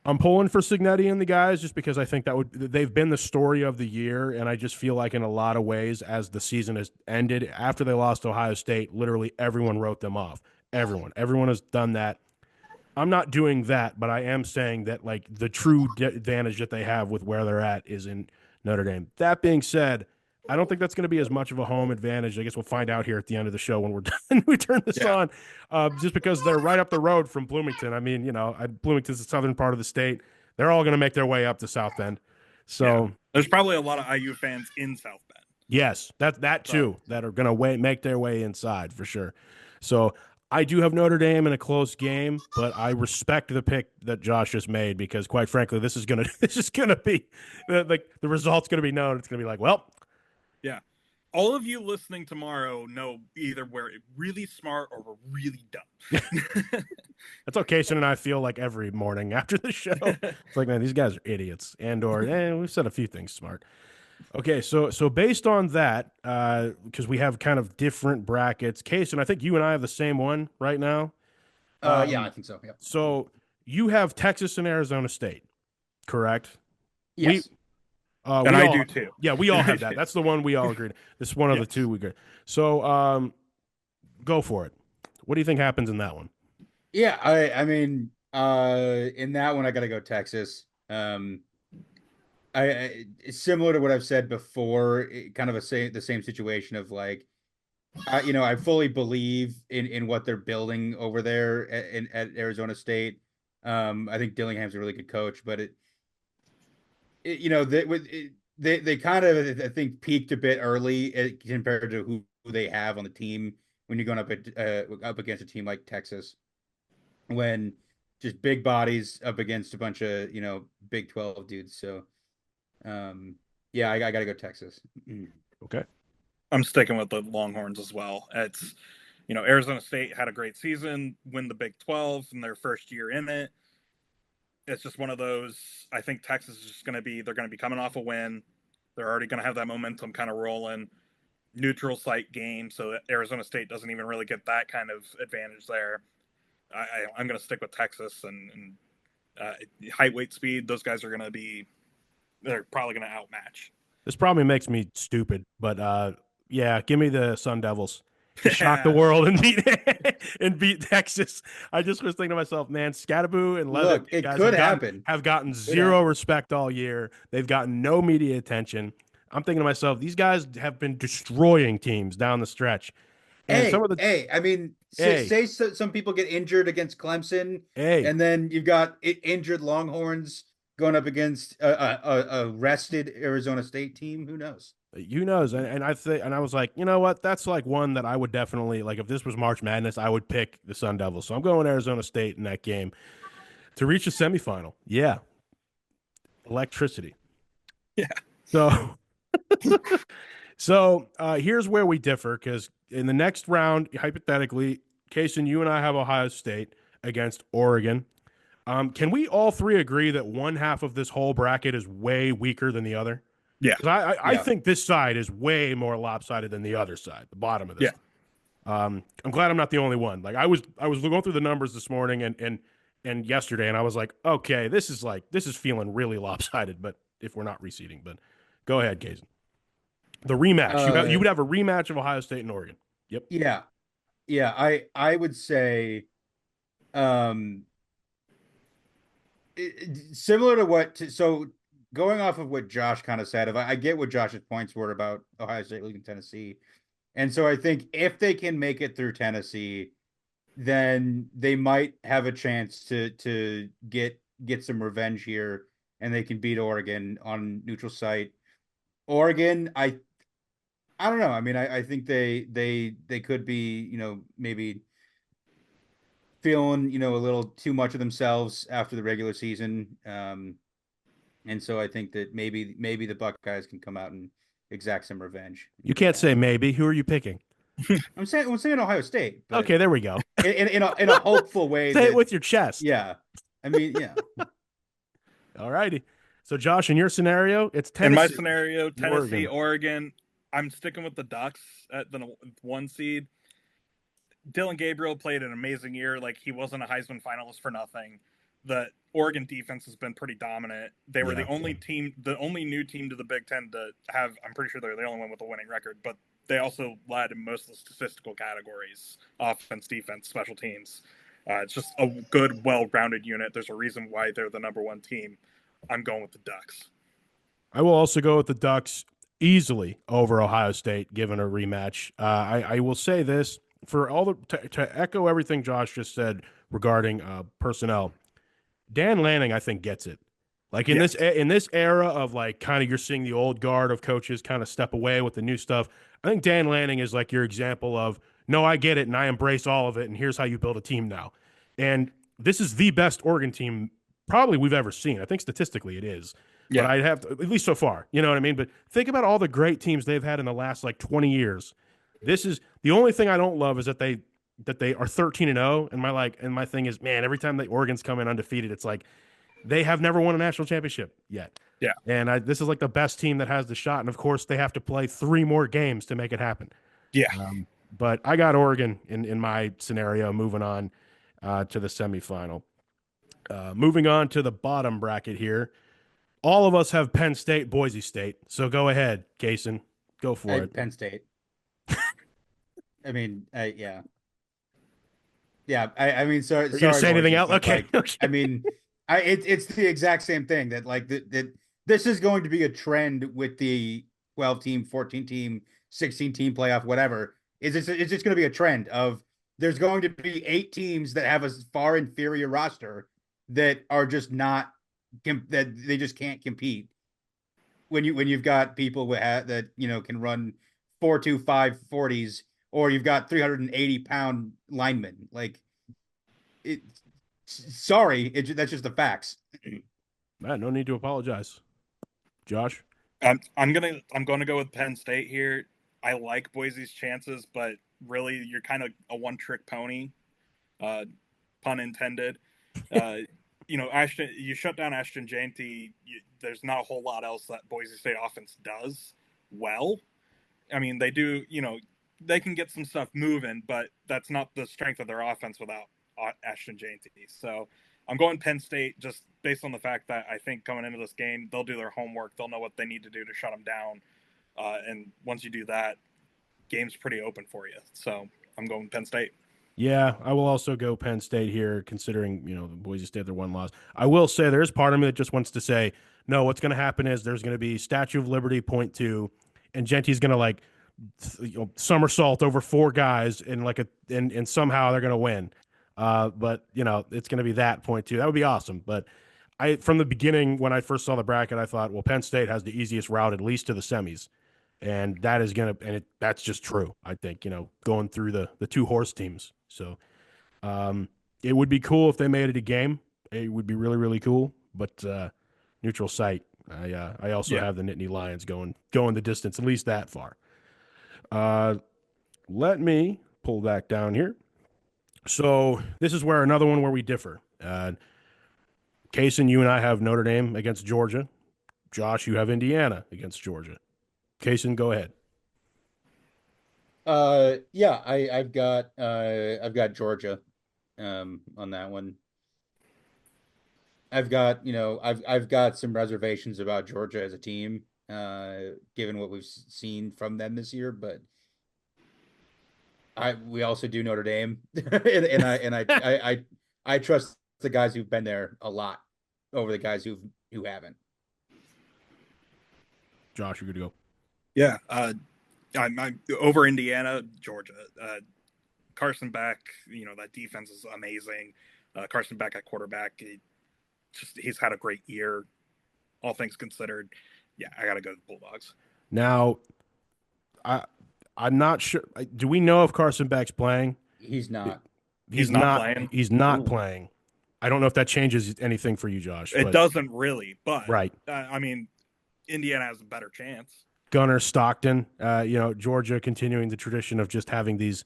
I'm pulling for Signetti and the guys just because I think they've been the story of the year, and I just feel like in a lot of ways, as the season has ended, after they lost to Ohio State, literally everyone wrote them off. Everyone has done that. I'm not doing that, but I am saying that like the true advantage that they have with where they're at is in Notre Dame. That being said, I don't think that's going to be as much of a home advantage. I guess we'll find out here at the end of the show when we're done. We turn this on, just because they're right up the road from Bloomington. I mean, Bloomington's the southern part of the state. They're all going to make their way up to South Bend. So there's probably a lot of IU fans in South Bend. Yes, that too, that are going to make their way inside for sure. So I do have Notre Dame in a close game, but I respect the pick that Josh just made because, quite frankly, this is gonna be the result's gonna be known. It's gonna be like, well, yeah. All of you listening tomorrow know either we're really smart or we're really dumb. That's how Casen and I feel like every morning after the show. It's like, man, these guys are idiots, we've said a few things smart. Okay, so based on that, because we have kind of different brackets, Casen, I think you and I have the same one right now. Yeah, I think so. Yeah. So you have Texas and Arizona State, correct? Yes. And I do too. Yeah, we all have that. That's the one we all agreed. This is one of the two we agree. So go for it. What do you think happens in that one? Yeah, I mean, in that one, I got to go Texas. It's similar to what I've said before, kind of the same situation of like, I fully believe in what they're building over there at Arizona State. I think Dillingham's a really good coach, but they kind of, I think, peaked a bit early compared to who they have on the team when you're going up against a team like Texas, when just big bodies up against a bunch of Big 12 dudes. So yeah, I gotta go Texas. Okay. I'm sticking with the Longhorns as well. It's, Arizona State had a great season, win the Big 12 in their first year in it. It's just one of those, I think Texas is just they're going to be coming off a win. They're already going to have that momentum kind of rolling. Neutral site game, so that Arizona State doesn't even really get that kind of advantage there. I'm going to stick with Texas and height, weight, speed. Those guys are going to they're probably going to outmatch. This probably makes me stupid, but yeah, give me the Sun Devils to shock the world and beat Texas. I just was thinking to myself, man, Scattaboo and Leather, it could happen. Have gotten zero respect all year. They've gotten no media attention. I'm thinking to myself, these guys have been destroying teams down the stretch. And I mean, say some people get injured against Clemson, and then you've got injured Longhorns going up against a rested Arizona State team. Who knows? And I was like, you know what? That's like one that I would definitely like. If this was March Madness, I would pick the Sun Devils. So I'm going Arizona State in that game to reach the semifinal. Yeah, electricity. Yeah. So here's where we differ, because in the next round, hypothetically, Casen, you and I have Ohio State against Oregon. Can we all three agree that one half of this whole bracket is way weaker than the other? Yeah. I think this side is way more lopsided than the other side, the bottom of this. Yeah. I'm glad I'm not the only one. Like I was going through the numbers this morning and yesterday, and I was like, okay, this is feeling really lopsided, but if we're not reseeding. But go ahead, Casen. The rematch. You would have a rematch of Ohio State and Oregon. Yep. Yeah. I would say, similar to so going off of what Josh kind of said, I get what Josh's points were about Ohio State losing Tennessee, and so I think if they can make it through Tennessee, then they might have a chance to get some revenge here, and they can beat Oregon on neutral site. Oregon, I don't know. I mean, I think they could be, maybe feeling, a little too much of themselves after the regular season. And so I think that maybe the Buckeyes can come out and exact some revenge. You can't say maybe. Who are you picking? I'm saying Ohio State. Okay, there we go. In a hopeful way. Say it with your chest. Yeah. I mean, yeah. All righty. So, Josh, in your scenario, it's Tennessee. In my scenario, Tennessee, Oregon. I'm sticking with the Ducks at the 1 seed. Dylan Gabriel played an amazing year. Like, he wasn't a Heisman finalist for nothing. The Oregon defense has been pretty dominant. They were the only new team to the Big Ten to have, I'm pretty sure they're the only one with a winning record, but they also led in most of the statistical categories: offense, defense, special teams. It's just a good, well-rounded unit. There's a reason why they're the number 1 team. I'm going with the Ducks. I will also go with the Ducks easily over Ohio State, given a rematch. I will say this for all the to echo everything Josh just said regarding personnel. Dan Lanning, I think, gets it. Like Yes. in this era of like kind of you're seeing the old guard of coaches kind of step away with the new stuff. I think Dan Lanning is like your example of no, I get it and I embrace all of it, and here's how you build a team now. And this is the best Oregon team probably we've ever seen. I think statistically it is. But Yeah. I'd have to, at least so far. You know what I mean? But think about all the great teams they've had in the last like 20 years. This is the only thing I don't love is that they are 13-0, and my thing is, man, every time the Oregon's come in undefeated, it's like they have never won a national championship yet. Yeah. And this is like the best team that has the shot. And of course, they have to play 3 more games to make it happen. Yeah. But I got Oregon in my scenario, moving on to the semifinal. Moving on to the bottom bracket here. All of us have Penn State, Boise State. So go ahead, Casen. Go for it. Penn State. I mean, yeah. Yeah, I mean, sorry. Are you gonna sorry, say anything Boise, else? but, Okay. like, Okay. I mean, it's the exact same thing that like that this is going to be a trend with the 12 team, 14 team, 16 team playoff, whatever. It's just going to be a trend of there's going to be 8 teams that have a far inferior roster that are just not that they just can't compete when you've got people that can run 4.25 40s, or you've got 380-pound linemen. Like it. Sorry, that's just the facts. Man, no need to apologize. Josh? I'm gonna go with Penn State here. I like Boise's chances, but really you're kind of a one-trick pony, pun intended. Ashton, you shut down Ashton Jeanty. There's not a whole lot else that Boise State offense does well. I mean, they do. They can get some stuff moving, but that's not the strength of their offense without Ashton Jeanty. So I'm going Penn State just based on the fact that I think coming into this game, they'll do their homework. They'll know what they need to do to shut them down. And once you do that, game's pretty open for you. So I'm going Penn State. Yeah, I will also go Penn State here, considering, the Boise State, their one loss. I will say there's part of me that just wants to say, no, what's going to happen is there's going to be Statue of Liberty .2, and Genty's going to like somersault over 4 guys and somehow they're going to win. But it's going to be that .2. That would be awesome. But from the beginning, when I first saw the bracket, I thought, well, Penn State has the easiest route, at least to the semis. And that is that's just true. I think, going through the 2 horse teams. So it would be cool if they made it a game. It would be really, really cool. But neutral site. I also have the Nittany Lions going the distance, at least that far. Let me pull back down here. So this is where another one where we differ. Casen, you and I have Notre Dame against Georgia. Josh, you have Indiana against Georgia. Casen, go ahead. Yeah, I've got Georgia on that one. I've got some reservations about Georgia as a team, given what we've seen from them this year, but we also do Notre Dame, and I trust the guys who've been there a lot over the guys who haven't. Josh, you're good to go. Yeah, I'm over Indiana, Georgia. Carson Beck, that defense is amazing. Carson Beck at quarterback, he's had a great year, all things considered. Yeah, I got to go to the Bulldogs. Now, I'm not sure. Do we know if Carson Beck's playing? He's not. He's not playing. He's not playing. I don't know if that changes anything for you, Josh. It doesn't really, but right. I mean, Indiana has a better chance. Gunner Stockton, Georgia continuing the tradition of just having these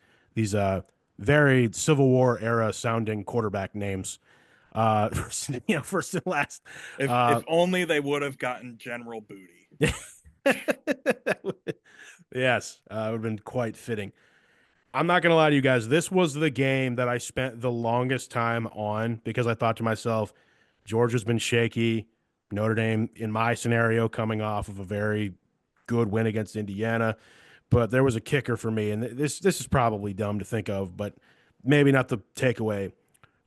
very Civil War era sounding quarterback names. First and last. If only they would have gotten General Booty. Yes, it would have been quite fitting. I'm not going to lie to you guys. This was the game that I spent the longest time on because I thought to myself, Georgia's been shaky. Notre Dame, in my scenario, coming off of a very good win against Indiana. But there was a kicker for me, and this is probably dumb to think of, but maybe not the takeaway.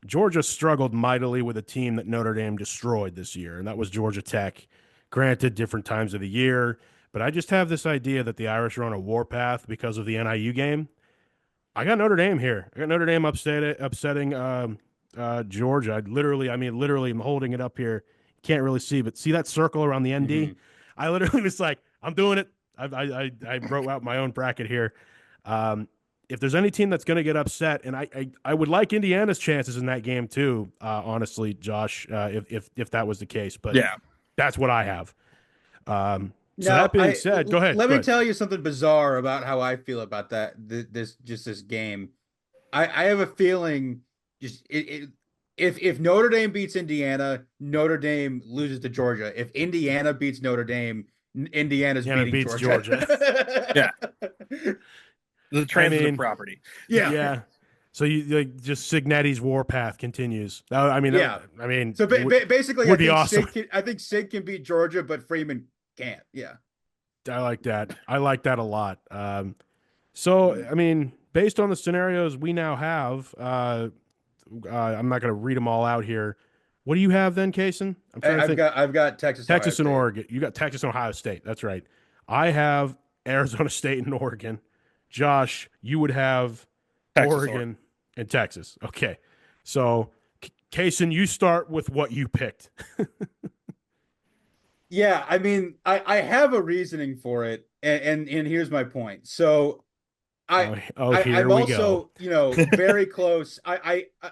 Georgia struggled mightily with a team that Notre Dame destroyed this year, and that was Georgia Tech. Granted, different times of the year, but I just have this idea that the Irish are on a warpath because of the NIU game. I got Notre Dame here. I got Notre Dame upsetting Georgia. I literally, I'm holding it up here. Can't really see, but see that circle around the ND? I literally was like, I'm doing it. I wrote out my own bracket here. If there's any team that's going to get upset, and I would like Indiana's chances in that game too, honestly, Josh, if that was the case. But Yeah. that's what I have. So Now, that being said, go ahead. Let Go me ahead. tell you something bizarre about how I feel about this game. I have a feeling just if Notre Dame beats Indiana, Notre Dame loses to Georgia. If Indiana beats Notre Dame, Indiana's Indiana beating beats Georgia. Yeah. The transitive I mean, property. Yeah. So you like just Signetti's warpath continues. I mean, Yeah. I mean, So basically, would be awesome. I think Sig can beat Georgia, but Freeman can't. Yeah. I like that. I like that a lot. So I mean, based on the scenarios we now have, I'm not going to read them all out here. What do you have then, Casen? I'm trying to think. I've got Texas, Texas Ohio and State. Oregon. You got Texas and Ohio State. That's right. I have Arizona State and Oregon. Josh, you would have Oregon and Texas. Okay. So, Casen, you start with what you picked. Yeah, I mean, I have a reasoning for it, and here's my point. So Here I'm we also, go. very close.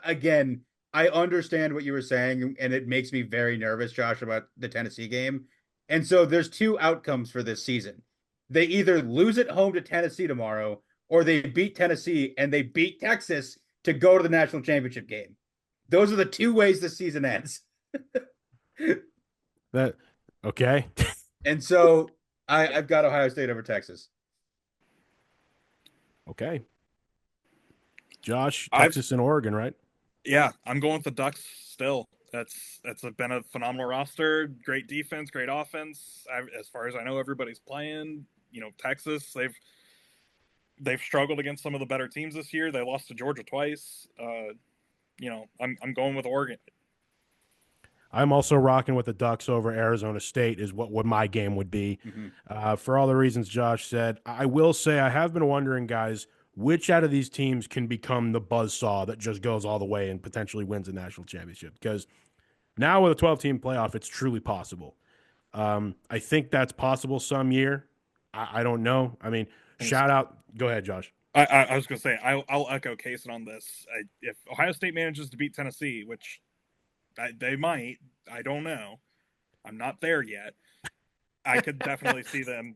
Again, I understand what you were saying, and it makes me very nervous, Josh, about the Tennessee game. And so there's two outcomes for this season. They either lose at home to Tennessee tomorrow, or they beat Tennessee and they beat Texas to go to the national championship game. Those are the two ways the season ends. Okay. And so I've got Ohio State over Texas. Okay. Josh, Texas and Oregon, right? Yeah, I'm going with the Ducks still. That's been a phenomenal roster. Great defense, great offense. As far as I know, everybody's playing. Texas, they've struggled against some of the better teams this year. They lost to Georgia twice. I'm going with Oregon. I'm also rocking with the Ducks over Arizona State is what my game would be. For all the reasons Josh said. I will say I have been wondering, guys, which out of these teams can become the buzzsaw that just goes all the way and potentially wins a national championship? Because now with a 12-team playoff, it's truly possible. I think that's possible some year. I don't know. I mean, shout out. Go ahead, Josh. I was going to say, I'll echo Casen on this. If Ohio State manages to beat Tennessee, which they might, I don't know. I'm not there yet. I could definitely see them,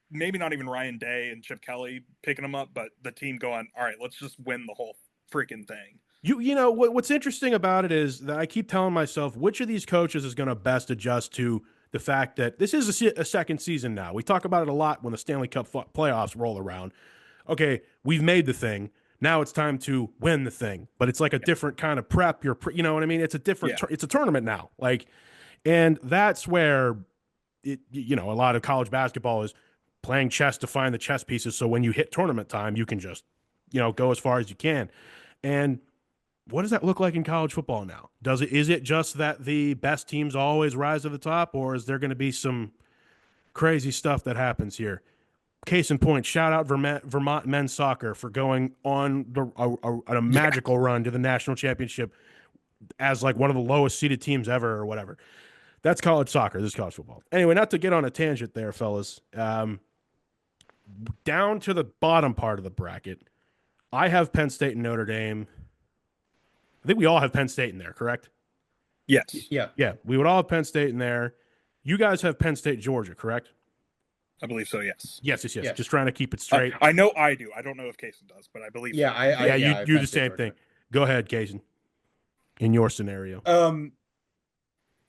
maybe not even Ryan Day and Chip Kelly picking them up, but the team going, all right, let's just win the whole freaking thing. What's interesting about it is that I keep telling myself which of these coaches is going to best adjust to the fact that this is a second season now. We talk about it a lot when the Stanley Cup playoffs roll around. Okay, we've made the thing. Now it's time to win the thing, but it's like a different kind of prep. You know what I mean? It's a different. It's a tournament now. And that's where a lot of college basketball is playing chess to find the chess pieces. So when you hit tournament time, you can just, go as far as you can. And what does that look like in college football now? Is it just that the best teams always rise to the top, or is there going to be some crazy stuff that happens here? Case in point, shout out Vermont men's soccer for going on a magical run to the national championship as like one of the lowest seeded teams ever or whatever. That's college soccer. This is college football. Anyway, not to get on a tangent there, fellas. Down to the bottom part of the bracket, I have Penn State and Notre Dame. I think we all have Penn State in there, correct? Yes. Yeah. Yeah, we would all have Penn State in there. You guys have Penn State, Georgia, correct? I believe so, yes. Yes. Just trying to keep it straight. I know I do. I don't know if Casen does, but I believe so. You do the same thing. Go ahead, Casen. In your scenario.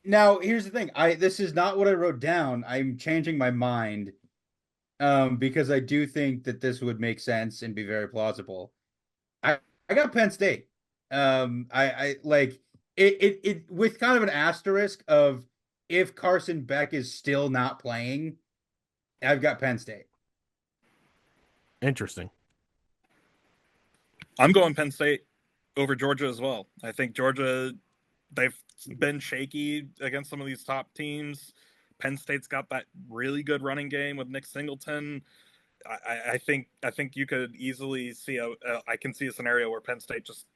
Now, here's the thing. This is not what I wrote down. I'm changing my mind because I do think that this would make sense and be very plausible. I got Penn State. I like it with kind of an asterisk of if Carson Beck is still not playing, I've got Penn State. Interesting. I'm going Penn State over Georgia as well. I think Georgia, they've been shaky against some of these top teams. Penn State's got that really good running game with Nick Singleton. I think you could easily see I can see a scenario where Penn State just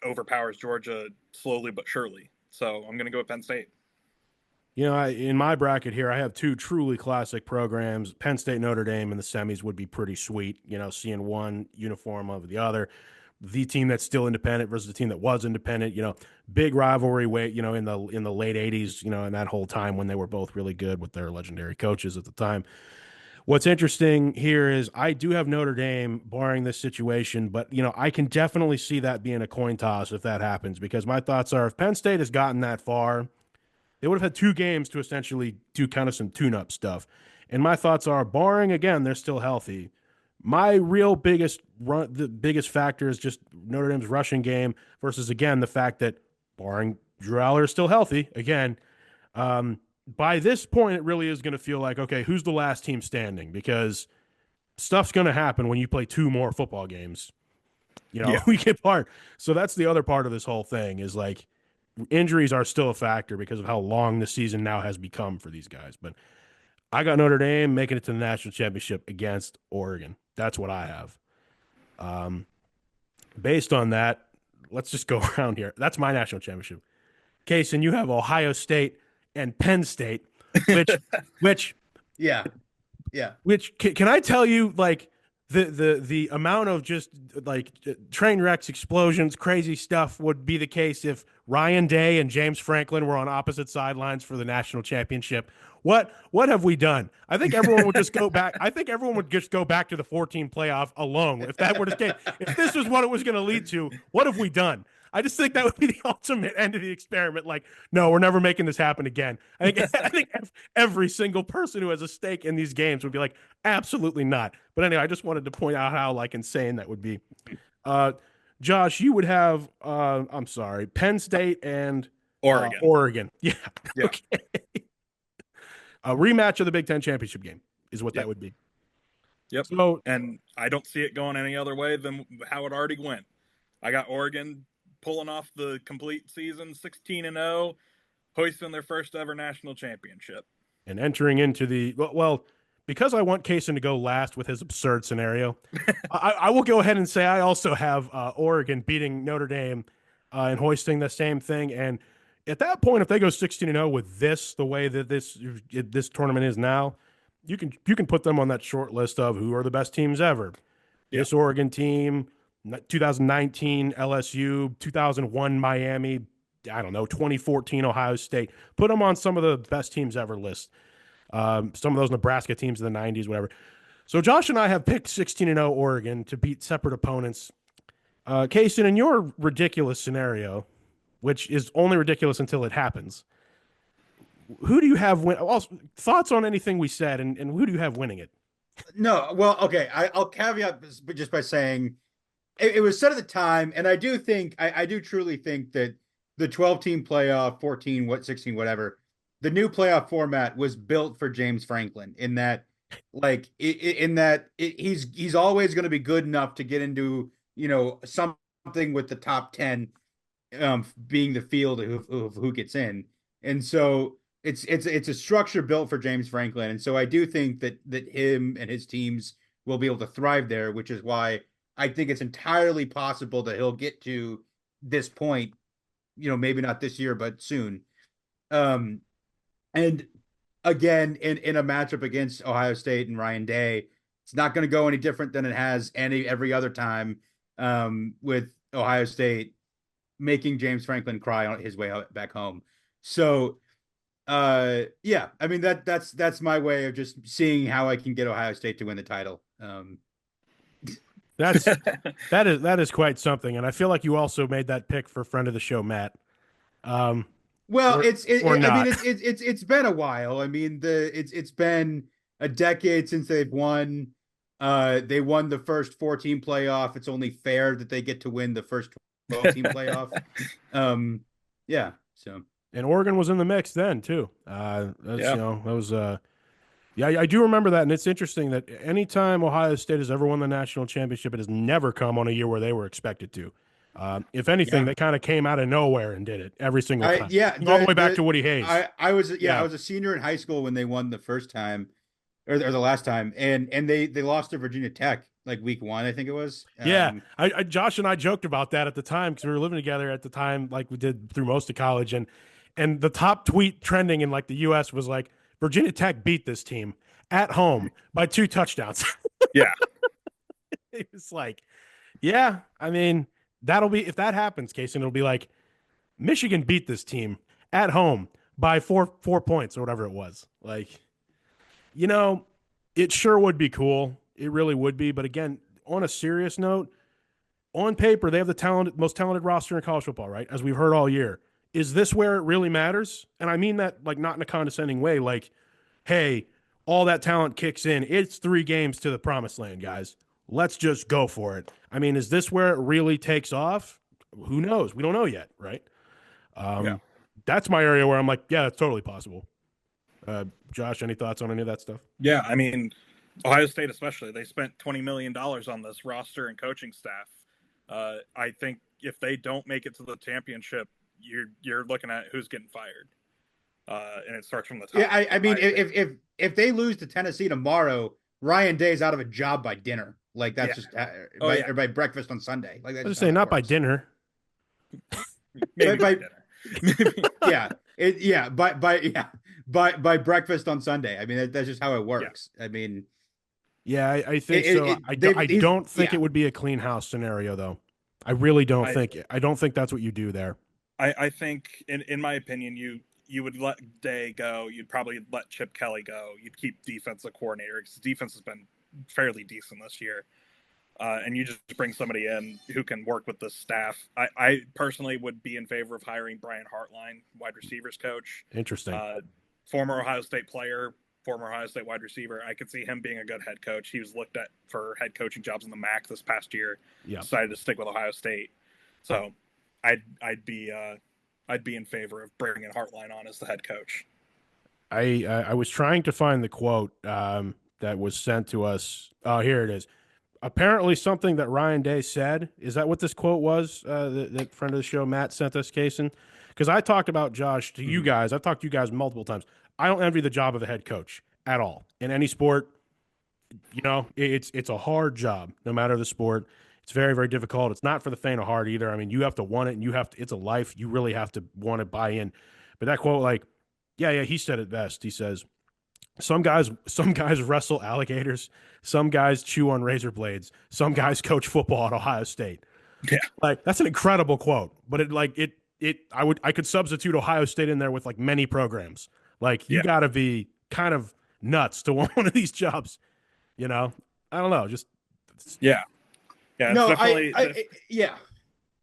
overpowers Georgia slowly but surely. So I'm going to go with Penn State. In my bracket here, I have two truly classic programs. Penn State, Notre Dame in the semis would be pretty sweet. Seeing one uniform over the other. The team that's still independent versus the team that was independent. Big rivalry way. In the late '80s. And that whole time when they were both really good with their legendary coaches at the time. What's interesting here is I do have Notre Dame barring this situation, but I can definitely see that being a coin toss if that happens, because my thoughts are if Penn State has gotten that far, they would have had 2 games to essentially do kind of some tune-up stuff. And my thoughts are, barring again, they're still healthy. My real the biggest factor is just Notre Dame's rushing game versus again the fact that barring Drew Aller is still healthy again. By this point, it really is going to feel like, okay, who's the last team standing? Because stuff's going to happen when you play 2 more football games. We get part. So that's the other part of this whole thing is like injuries are still a factor because of how long the season now has become for these guys. But I got Notre Dame making it to the national championship against Oregon. That's what I have. Based on that, let's just go around here. That's my national championship. Casen, you have Ohio State and Penn State, which can I tell you, like the amount of just like train wrecks, explosions, crazy stuff would be the case if Ryan Day and James Franklin were on opposite sidelines for the national championship. What have we done? I think everyone would just go back. I think everyone would just go back to the 14 playoff alone. If that were the case, if this was what it was going to lead to, what have we done? I just think that would be the ultimate end of the experiment. Like, no, we're never making this happen again. I think every single person who has a stake in these games would be like, absolutely not. But anyway, I just wanted to point out how like insane that would be. Josh, you would have, I'm sorry, Penn State and Oregon. Yeah. Okay. A rematch of the Big Ten championship game is what that would be. Yep. So, and I don't see it going any other way than how it already went. I got Oregon pulling off the complete season, 16-0, hoisting their first ever national championship. And entering into the, because I want Casen to go last with his absurd scenario, I will go ahead and say I also have Oregon beating Notre Dame and hoisting the same thing. And at that point, if they go 16-0 with the way that this tournament is now, you can put them on that short list of who are the best teams ever. Yep. This Oregon team, 2019 LSU, 2001 Miami, 2014 Ohio State. Put them on some of the best teams ever list. Some of those Nebraska teams in the 90s, whatever. So Josh and I have picked 16-0 Oregon to beat separate opponents. Casen, in your ridiculous scenario, which is only ridiculous until it happens, who do you have win? Also, thoughts on anything we said, and who do you have winning it? No, well, okay. I'll caveat this just by saying it was said at the time, and I do think I do truly think that the 12-team playoff, 14, 16, whatever, the new playoff format was built for James Franklin in that, like, he's always going to be good enough to get into something with the top 10, being the field of who gets in, and so it's a structure built for James Franklin, and so I do think that him and his teams will be able to thrive there, which is why I think it's entirely possible that he'll get to this point, maybe not this year, but soon. And again, in a matchup against Ohio State and Ryan Day, it's not going to go any different than it has every other time, with Ohio State making James Franklin cry on his way back home. So, yeah, I mean, that's my way of just seeing how I can get Ohio State to win the title. That is quite something, and I feel like you also made that pick for friend of the show, Matt. Well, it's been a while. I mean, it's been a decade since they've won. They won the first 14 playoff. It's only fair that they get to win the first 12-team playoff. Yeah. So. And Oregon was in the mix then too. That was. Yeah, I do remember that, and it's interesting that anytime Ohio State has ever won the national championship, it has never come on a year where they were expected to. If anything, Yeah. they kind of came out of nowhere and did it every single time. Yeah, All the way back to Woody Hayes. I was a senior in high school when they won the first time or the last time, and they lost to Virginia Tech like week 1, I think it was. Yeah, Josh and I joked about that at the time because we were living together at the time, like we did through most of college, and the top tweet trending in like the U.S. was like Virginia Tech beat this team at home by 2 touchdowns. Yeah, It was like, yeah, I mean that'll be if that happens, Casen, it'll be like Michigan beat this team at home by four points or whatever it was. Like, it sure would be cool. It really would be. But again, on a serious note, on paper, they have the most talented roster in college football, right? As we've heard all year. Is this where it really matters? And I mean that like not in a condescending way. Like, hey, all that talent kicks in. It's 3 games to the promised land, guys. Let's just go for it. I mean, is this where it really takes off? Who knows? We don't know yet, right? That's my area where I'm like, yeah, that's totally possible. Josh, any thoughts on any of that stuff? Yeah, I mean, Ohio State especially, they spent $20 million on this roster and coaching staff. I think if they don't make it to the championship, you're looking at who's getting fired, and it starts from the top. Yeah, I mean, if they lose to Tennessee tomorrow, Ryan Day's out of a job by dinner. Like that's just or by breakfast on Sunday. Like that's just say not by dinner. Maybe by dinner. By breakfast on Sunday. I mean, that's just how it works. Yeah. I mean, yeah, I think so. I don't think it would be a clean house scenario, though. I really don't think. I don't think that's what you do there. I think, in my opinion, you would let Day go. You'd probably let Chip Kelly go. You'd keep defensive coordinator because defense has been fairly decent this year. And you just bring somebody in who can work with the staff. I personally would be in favor of hiring Brian Hartline, wide receivers coach. Interesting. Former Ohio State player, former Ohio State wide receiver. I could see him being a good head coach. He was looked at for head coaching jobs in the MAC this past year. Yeah. Decided to stick with Ohio State. So I'd be in favor of bringing Hartline on as the head coach. I was trying to find the quote that was sent to us. Oh, here it is. Apparently something that Ryan Day said. Is that what this quote was? That friend of the show, Matt, sent us, Casen? Because I talked about Josh to you guys. I've talked to you guys multiple times. I don't envy the job of a head coach at all. In any sport, it's a hard job, no matter the sport. It's very, very difficult. It's not for the faint of heart either. I mean, you have to want it, and it's a life. You really have to want to buy in. But that quote, he said it best. He says, some guys wrestle alligators. Some guys chew on razor blades. Some guys coach football at Ohio State. Yeah. That's an incredible quote. But I could substitute Ohio State in there with many programs. You got to be kind of nuts to want one of these jobs. I don't know. Yeah. No, definitely,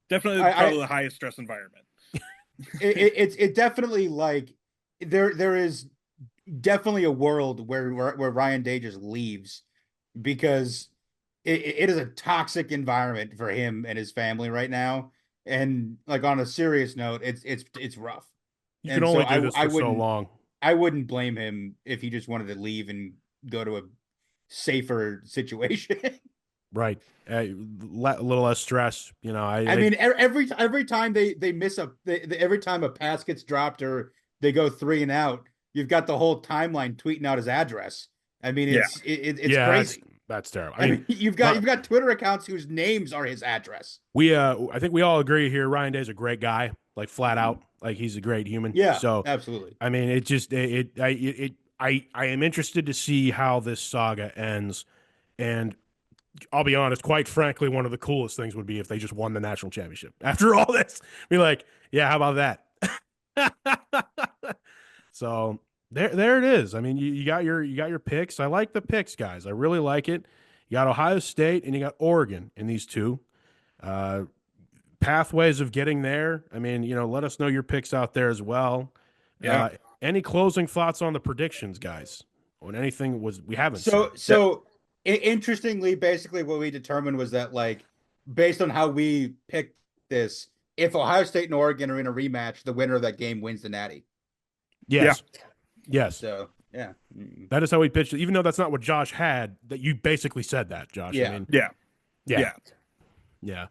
definitely probably the highest stress environment. It definitely there is definitely a world where Ryan Day just leaves because it is a toxic environment for him and his family right now. And on a serious note, it's rough. You can only do this for so long. I wouldn't blame him if he just wanted to leave and go to a safer situation. Right. A little less stress, I mean, every time they miss every time a pass gets dropped or they go 3 and out, you've got the whole timeline tweeting out his address. I mean, it's crazy. That's terrible. I mean, you've got Twitter accounts whose names are his address. I think we all agree here. Ryan Day's a great guy, flat out, he's a great human. Yeah, so absolutely. I mean, I am interested to see how this saga ends, and I'll be honest, quite frankly, one of the coolest things would be if they just won the national championship after all this. Be like, yeah, how about that? So there it is. I mean, you got your picks. I like the picks, guys. I really like it. You got Ohio State and you got Oregon in these two pathways of getting there. I mean, let us know your picks out there as well. Yeah. Any closing thoughts on the predictions, guys? On anything we haven't. So interestingly, basically what we determined was that based on how we picked this, if Ohio State and Oregon are in a rematch, the winner of that game wins the Natty. Yes. Yeah. Yes. So, yeah. That is how we pitched it. Even though that's not what Josh had, that you basically said that, Josh. Yeah. I mean, Yeah.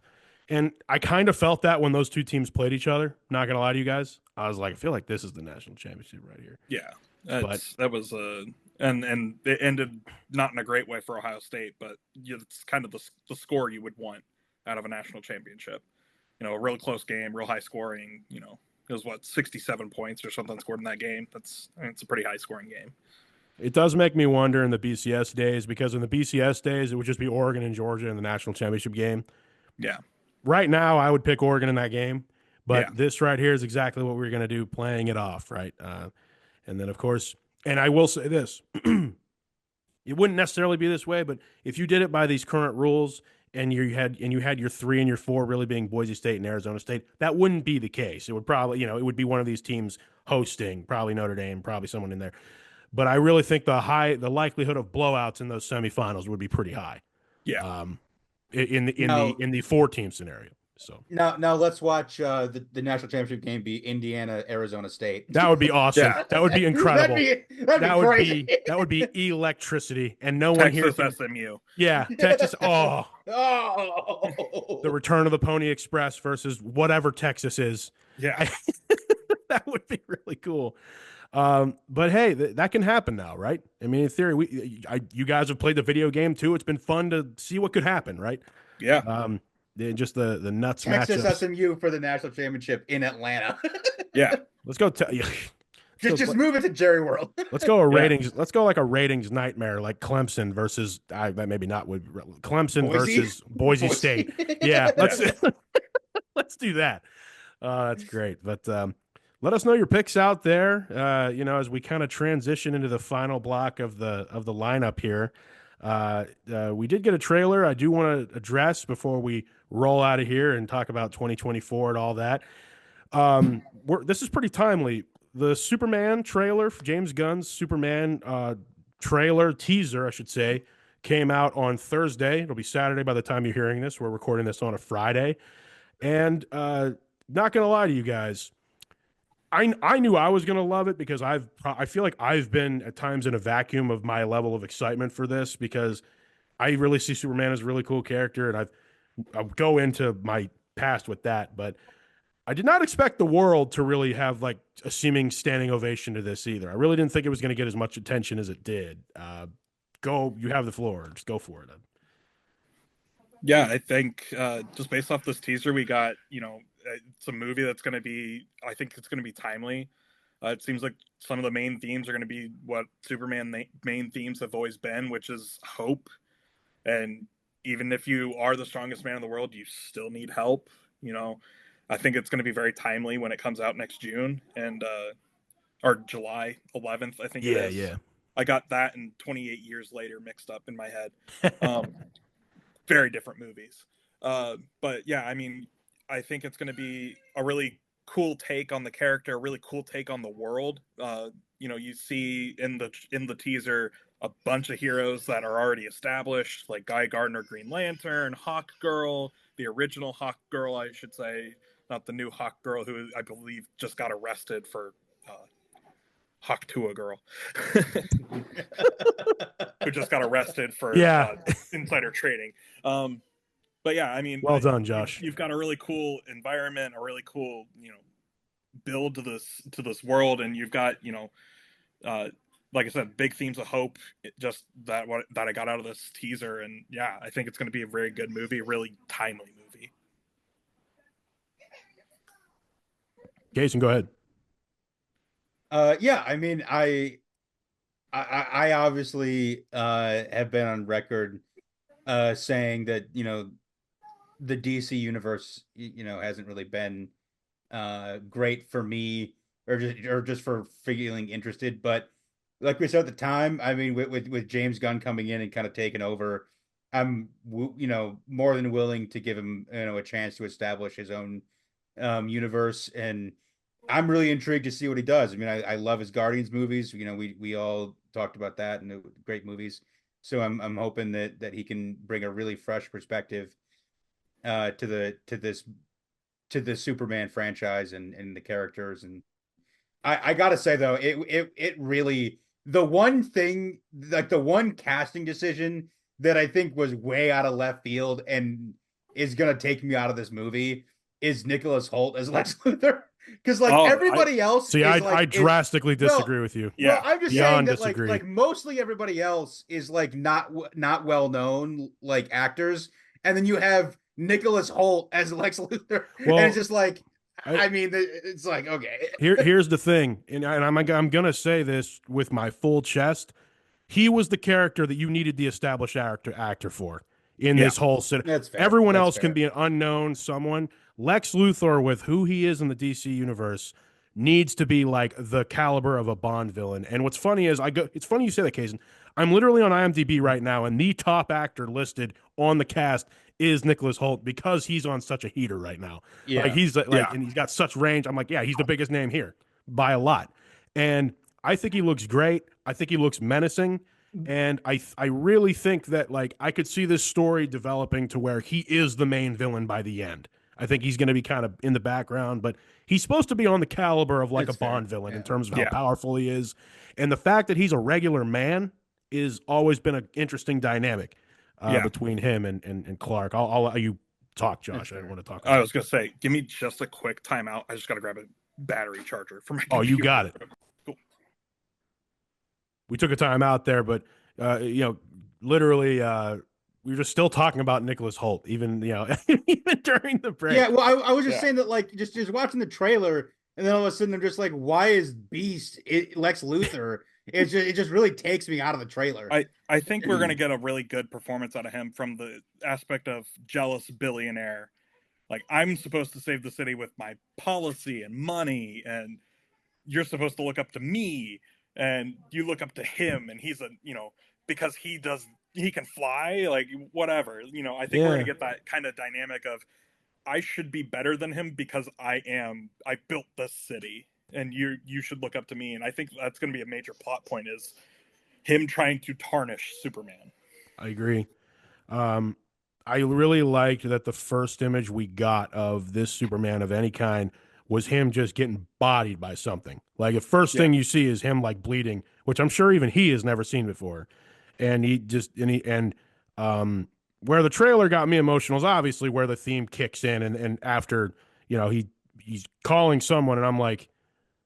And I kind of felt that when those two teams played each other. Not gonna lie to you guys, I was like, I feel like this is the national championship right here. Yeah, But that was a and it ended not in a great way for Ohio State, but it's kind of the score you would want out of a national championship. A real close game, real high scoring. It was 67 points or something scored in that game. It's a pretty high scoring game. it does make me wonder in the BCS days, because in the BCS days it would just be Oregon and Georgia in the national championship game. Yeah. Right now, I would pick Oregon in that game, but Yeah. this right here is exactly what we're going to do, playing it off, right? And then, of course, and I will say this: it wouldn't necessarily be this way, but if you did it by these current rules, and you had your 3 and your 4 really being Boise State and Arizona State, that wouldn't be the case. It would probably, it would be one of these teams hosting, probably Notre Dame, probably someone in there. But I really think the likelihood of blowouts in those semifinals would be pretty high. Yeah. In the 4-team scenario. So now let's watch the national championship game be Indiana Arizona State. that would be awesome. Yeah. That would be incredible. That'd be crazy. That would be electricity, and no one here. Texas SMU. Yeah, Texas. Oh, Oh, the return of the Pony Express versus whatever Texas is. Yeah. That would be really cool. But hey, that can happen now, right? I mean, in theory, you guys have played the video game too. It's been fun to see what could happen, right? Yeah. Just the nuts Texas matchups. SMU for the national championship in Atlanta. Yeah. Let's go. Just move it to Jerry World. Let's go a ratings. Yeah. Let's go like a ratings nightmare, like Clemson versus maybe not with Clemson Boise? versus Boise State. Yeah, let's do that. That's great. But let us know your picks out there. As we kind of transition into the final block of the lineup here. We did get a trailer I do want to address before we roll out of here and talk about 2024 and all that. This is pretty timely. The Superman trailer, James Gunn's Superman trailer teaser, I should say, came out on Thursday. It'll be Saturday by the time you're hearing this. We're recording this on a Friday. And not going to lie to you guys, I knew I was going to love it because I feel like I've been at times in a vacuum of my level of excitement for this, because I really see Superman as a really cool character, and I'll go into my past with that, but I did not expect the world to really have like a seeming standing ovation to this either. I really didn't think it was going to get as much attention as it did. You have the floor. Just go for it. Yeah, I think just based off this teaser, we got, it's a movie that's going to be, I think it's going to be timely. It seems like some of the main themes are going to be what Superman main themes have always been, which is hope. And even if you are the strongest man in the world, you still need help. I think it's going to be very timely when it comes out next June or July 11th, I think it is. Yeah. I got that and 28 years later mixed up in my head. Very different movies. But yeah, I mean, I think it's going to be a really cool take on the character, a really cool take on the world. You see in the teaser a bunch of heroes that are already established, like Guy Gardner, Green Lantern, Hawk Girl, the original Hawk Girl, I should say, not the new Hawk Girl, who I believe just got arrested for Hawk Tua Girl, who just got arrested for insider trading. But yeah, I mean, well done, Josh. You've got a really cool environment, a really cool, build to this world, and you've got, like I said, big themes of hope. Just that I got out of this teaser, and yeah, I think it's going to be a very good movie, a really timely movie. Casen, go ahead. Yeah, I mean, I obviously have been on record saying that the DC universe hasn't really been great for me, or just for feeling interested. But like we said at the time, I mean, with James Gunn coming in and kind of taking over, I'm more than willing to give him a chance to establish his own universe, and I'm really intrigued to see what he does. I mean, I love his Guardians movies. We all talked about that, and they're great movies. So I'm hoping that he can bring a really fresh perspective to the Superman franchise and the characters. And I gotta say though, it really, the one thing, like the one casting decision that I think was way out of left field and is gonna take me out of this movie is Nicholas Hoult as Lex Luthor. Because like everybody else see, is I drastically disagree with you. Well, I'm just saying Beyond that disagree. like mostly everybody else is like not well known like actors, and then you have Nicholas Hoult as Lex Luthor, Well, and it's just like I mean, it's like okay. Here's the thing, and I'm gonna say this with my full chest. He was the character that you needed the established actor for in this whole city. That's fair. Everyone That's else fair. can be an unknown someone. Lex Luthor, with who he is in the DC universe, needs to be like the caliber of a Bond villain. And what's funny is it's funny you say that, Casen. I'm literally on IMDb right now, and the top actor listed on the cast is Nicholas Hoult because he's on such a heater right now. Yeah. Like he's like, and he's got such range. I'm like, yeah, he's the biggest name here by a lot. And I think he looks great. I think he looks menacing. And I really think that like I could see this story developing to where he is the main villain by the end. I think he's going to be kind of in the background, but he's supposed to be on the caliber of like a Bond villain in terms of how powerful he is. And the fact that he's a regular man is always been an interesting dynamic between him and Clark. I'll let you talk, Josh. I didn't want to talk. I was going to say, give me just a quick timeout. I just got to grab a battery charger for my computer. Oh, you got it. Cool. We took a time out there, but literally we were just still talking about Nicholas Hoult, even even during the break. Yeah, well, I was just saying that like just watching the trailer, and then all of a sudden I'm just like, why is Beast Lex Luthor? It just really takes me out of the trailer. I think we're gonna get a really good performance out of him from the aspect of jealous billionaire. Like, I'm supposed to save the city with my policy and money, and you're supposed to look up to me, and you look up to him, and he's because he can fly, like whatever. I think we're gonna get that kind of dynamic of I should be better than him because I built this city, and you should look up to me. And I think that's gonna be a major plot point, is him trying to tarnish Superman. I agree. I really liked that the first image we got of this Superman of any kind was him just getting bodied by something. Like the first thing you see is him like bleeding, which I'm sure even he has never seen before. And where the trailer got me emotional is obviously where the theme kicks in, and after he's calling someone, and I'm like,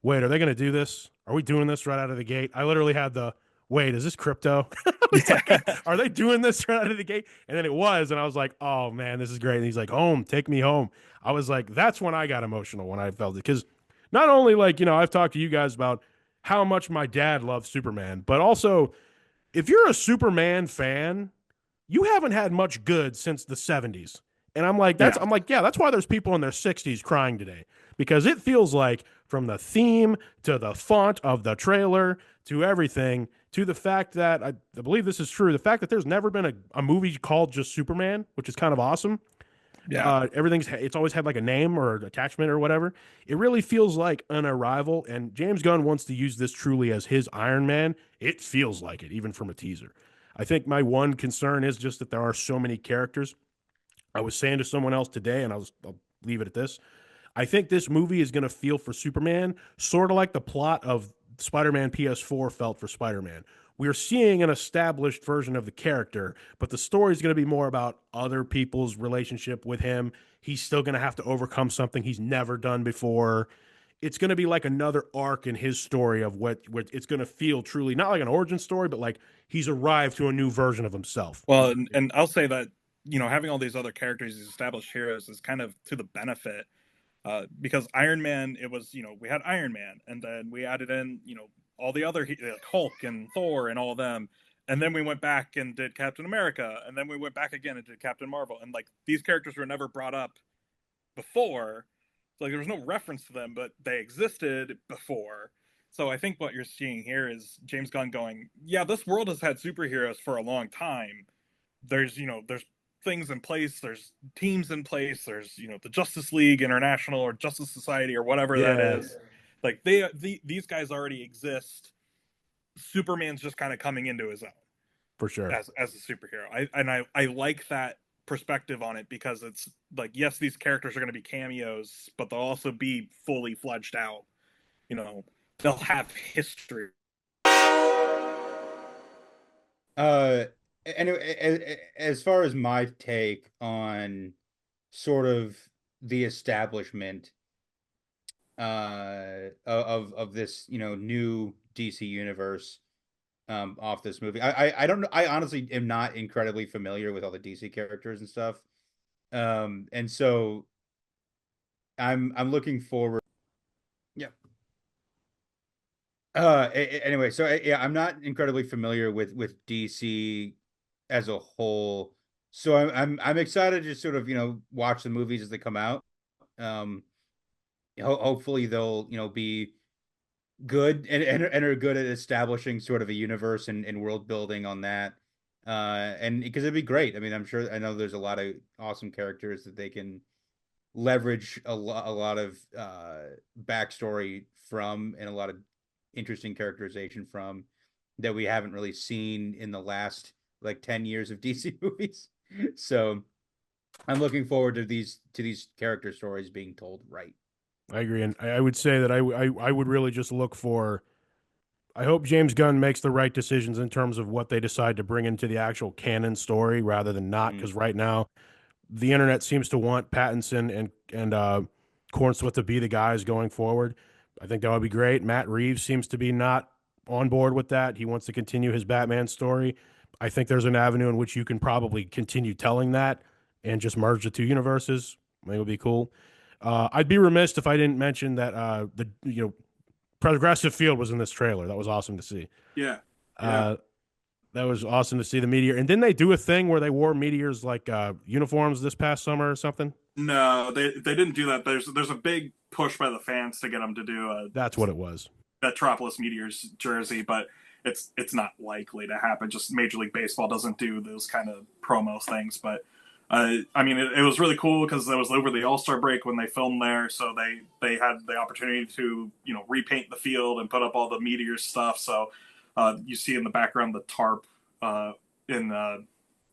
wait, are they going to do this? Are we doing this right out of the gate? I literally had the wait, is this crypto? Like, are they doing this right out of the gate? And then it was, and I was like, oh man, this is great. And he's like, home, take me home. I was like, that's when I got emotional, when I felt it. Because not only like, I've talked to you guys about how much my dad loves Superman, but also if you're a Superman fan, you haven't had much good since the 70s. And I'm like, that's why there's people in their 60s crying today. Because it feels like from the theme to the font of the trailer to everything, to the fact that I believe this is true, the fact that there's never been a movie called just Superman, which is kind of awesome. Yeah. It's always had like a name or attachment or whatever. It really feels like an arrival, and James Gunn wants to use this truly as his Iron Man. It feels like it, even from a teaser. I think my one concern is just that there are so many characters. I was saying to someone else today, and I'll leave it at this. I think this movie is going to feel for Superman sort of like the plot of Spider-Man PS4 felt for Spider-Man. We're seeing an established version of the character, but the story is going to be more about other people's relationship with him. He's still going to have to overcome something he's never done before. It's going to be like another arc in his story of what it's going to feel truly, not like an origin story, but like he's arrived to a new version of himself. Well, and I'll say that, having all these other characters, these established heroes, is kind of to the benefit. Because Iron Man, it was, we had Iron Man, and then we added in, all the other, like Hulk and Thor and all of them. And then we went back and did Captain America. And then we went back again and did Captain Marvel. And like, these characters were never brought up before. So like, there was no reference to them, but they existed before. So I think what you're seeing here is James Gunn going, yeah, this world has had superheroes for a long time. There's things in place, there's teams in place, there's the Justice League International or Justice Society or whatever that is. Like these guys already exist. Superman's just kind of coming into his own, for sure, as a superhero. I like that perspective on it, because it's like, yes, these characters are going to be cameos, but they'll also be fully fledged out. They'll have history. Anyway, as far as my take on sort of the establishment of this, new DC universe off this movie. I don't know. I honestly am not incredibly familiar with all the DC characters and stuff. And so I'm looking forward. Yeah. Anyway, so yeah, I'm not incredibly familiar with DC as a whole. So I'm excited to sort of, watch the movies as they come out. Um, hopefully they'll, be good and are good at establishing sort of a universe and world building on that. And because it'd be great. I mean, I know there's a lot of awesome characters that they can leverage a lot of backstory from, and a lot of interesting characterization from, that we haven't really seen in the last like 10 years of DC movies. So I'm looking forward to these character stories being told right. I agree, and I would say that I would really just look for. I hope James Gunn makes the right decisions in terms of what they decide to bring into the actual canon story rather than not. Because right now, the internet seems to want Pattinson and Cornsworth to be the guys going forward. I think that would be great. Matt Reeves seems to be not on board with that. He wants to continue his Batman story. I think there's an avenue in which you can probably continue telling that and just merge the two universes. I think it would be cool. I'd be remiss if I didn't mention that the Progressive Field was in this trailer. That was awesome to see. Yeah. That was awesome to see the Meteor. And didn't they do a thing where they wore Meteors like uniforms this past summer or something? No, they didn't do that. There's a big push by the fans to get them to do That's what it was. Metropolis Meteors jersey, but it's not likely to happen. Just Major League Baseball doesn't do those kind of promo things. But I mean, it was really cool because it was over the All-Star break when they filmed there, so they had the opportunity to repaint the field and put up all the Meteor stuff. So you see in the background the tarp in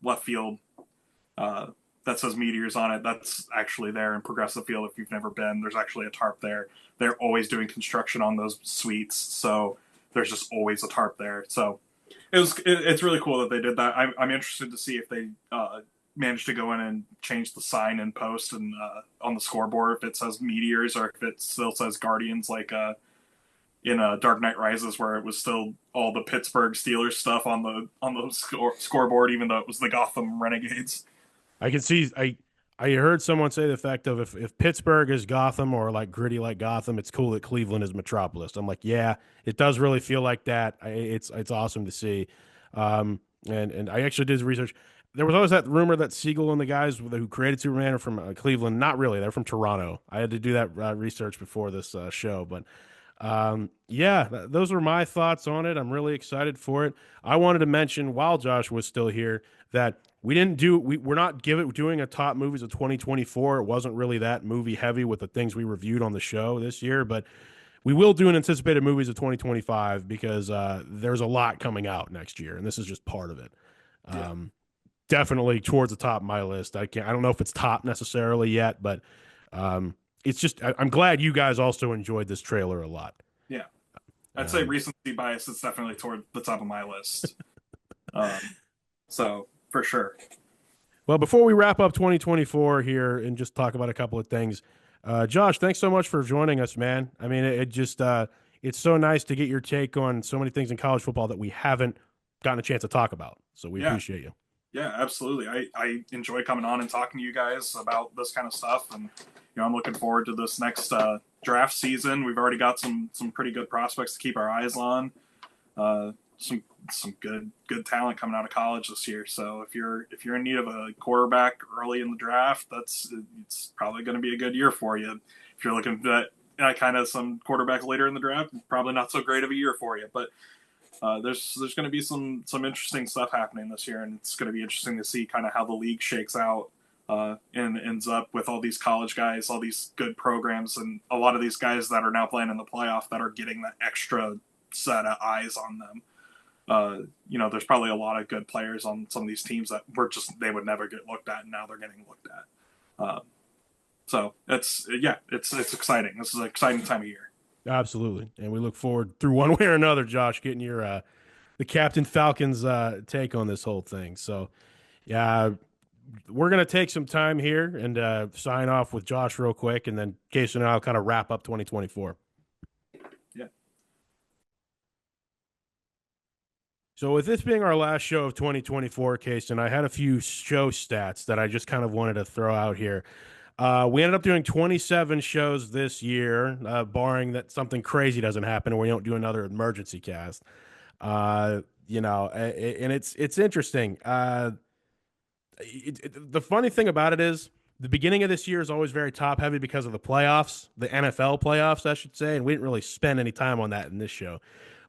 left field that says Meteors on it. That's actually there in Progressive Field. If you've never been, there's actually a tarp there. They're always doing construction on those suites, so there's just always a tarp there. So it's really cool that they did that. I'm interested to see if they managed to go in and change the sign in post and on the scoreboard if it says Meteors or if it still says Guardians, like in Dark Knight Rises, where it was still all the Pittsburgh Steelers stuff on the scoreboard, even though it was the Gotham Renegades. I can see. I heard someone say the fact of if Pittsburgh is Gotham or like gritty like Gotham, it's cool that Cleveland is Metropolis. I'm like, yeah, it does really feel like that. It's awesome to see. And I actually did research. There was always that rumor that Siegel and the guys who created Superman are from Cleveland. Not really. They're from Toronto. I had to do that research before this show, but yeah, those were my thoughts on it. I'm really excited for it. I wanted to mention while Josh was still here that we're not doing a top movies of 2024. It wasn't really that movie heavy with the things we reviewed on the show this year, but we will do an anticipated movies of 2025 because there's a lot coming out next year, and this is just part of it. Definitely towards the top of my list. I don't know if it's top necessarily yet, but it's just I'm glad you guys also enjoyed this trailer a lot. Yeah, I'd say recency bias is definitely toward the top of my list. So for sure. Well, before we wrap up 2024 here and just talk about a couple of things, Josh, thanks so much for joining us, man. I mean, it just it's so nice to get your take on so many things in college football that we haven't gotten a chance to talk about. So we appreciate you. Yeah, absolutely. I enjoy coming on and talking to you guys about this kind of stuff, and I'm looking forward to this next draft season. We've already got some pretty good prospects to keep our eyes on. Some good talent coming out of college this year. So if you're in need of a quarterback early in the draft, it's probably going to be a good year for you. If you're looking at kind of some quarterbacks later in the draft, probably not so great of a year for you. But there's going to be some interesting stuff happening this year, and it's going to be interesting to see kind of how the league shakes out and ends up with all these college guys, all these good programs, and a lot of these guys that are now playing in the playoff that are getting that extra set of eyes on them. There's probably a lot of good players on some of these teams that they would never get looked at, and now they're getting looked at. So it's exciting. This is an exciting time of year. Absolutely, and we look forward through one way or another, Josh, getting your the Captain Falcon's take on this whole thing. So, yeah, we're going to take some time here and sign off with Josh real quick, and then Casey and I will kind of wrap up 2024. Yeah. So with this being our last show of 2024, Casey, I had a few show stats that I just kind of wanted to throw out here. We ended up doing 27 shows this year, barring that something crazy doesn't happen and we don't do another emergency cast. And it's interesting. The funny thing about it is the beginning of this year is always very top heavy because of the playoffs, the NFL playoffs, I should say, and we didn't really spend any time on that in this show.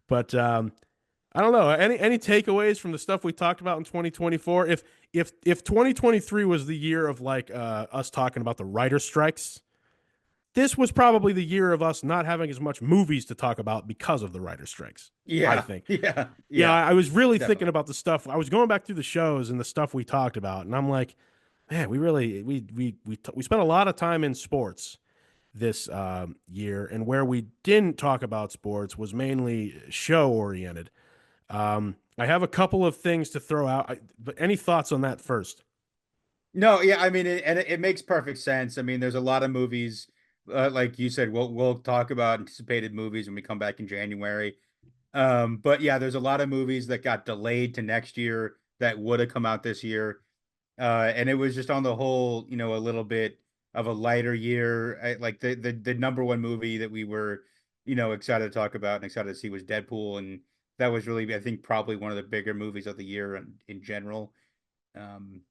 But I don't know. Any takeaways from the stuff we talked about in 2024? If 2023 was the year of like us talking about the writer strikes, this was probably the year of us not having as much movies to talk about because of the writer strikes. Yeah, I think. Yeah, Yeah. I was really definitely. thinking about the stuff. I was going back through the shows and the stuff we talked about, and I'm like, man, we spent a lot of time in sports this year, and where we didn't talk about sports was mainly show oriented. I have a couple of things to throw out, but any thoughts on that first? No, yeah, I mean, it makes perfect sense. I mean, there's a lot of movies, like you said, we'll talk about anticipated movies when we come back in January. But yeah, there's a lot of movies that got delayed to next year that would have come out this year. And it was just on the whole, a little bit of a lighter year. Like the number one movie that we were, excited to talk about and excited to see was Deadpool, and that was really, I think, probably one of the bigger movies of the year in general. Um,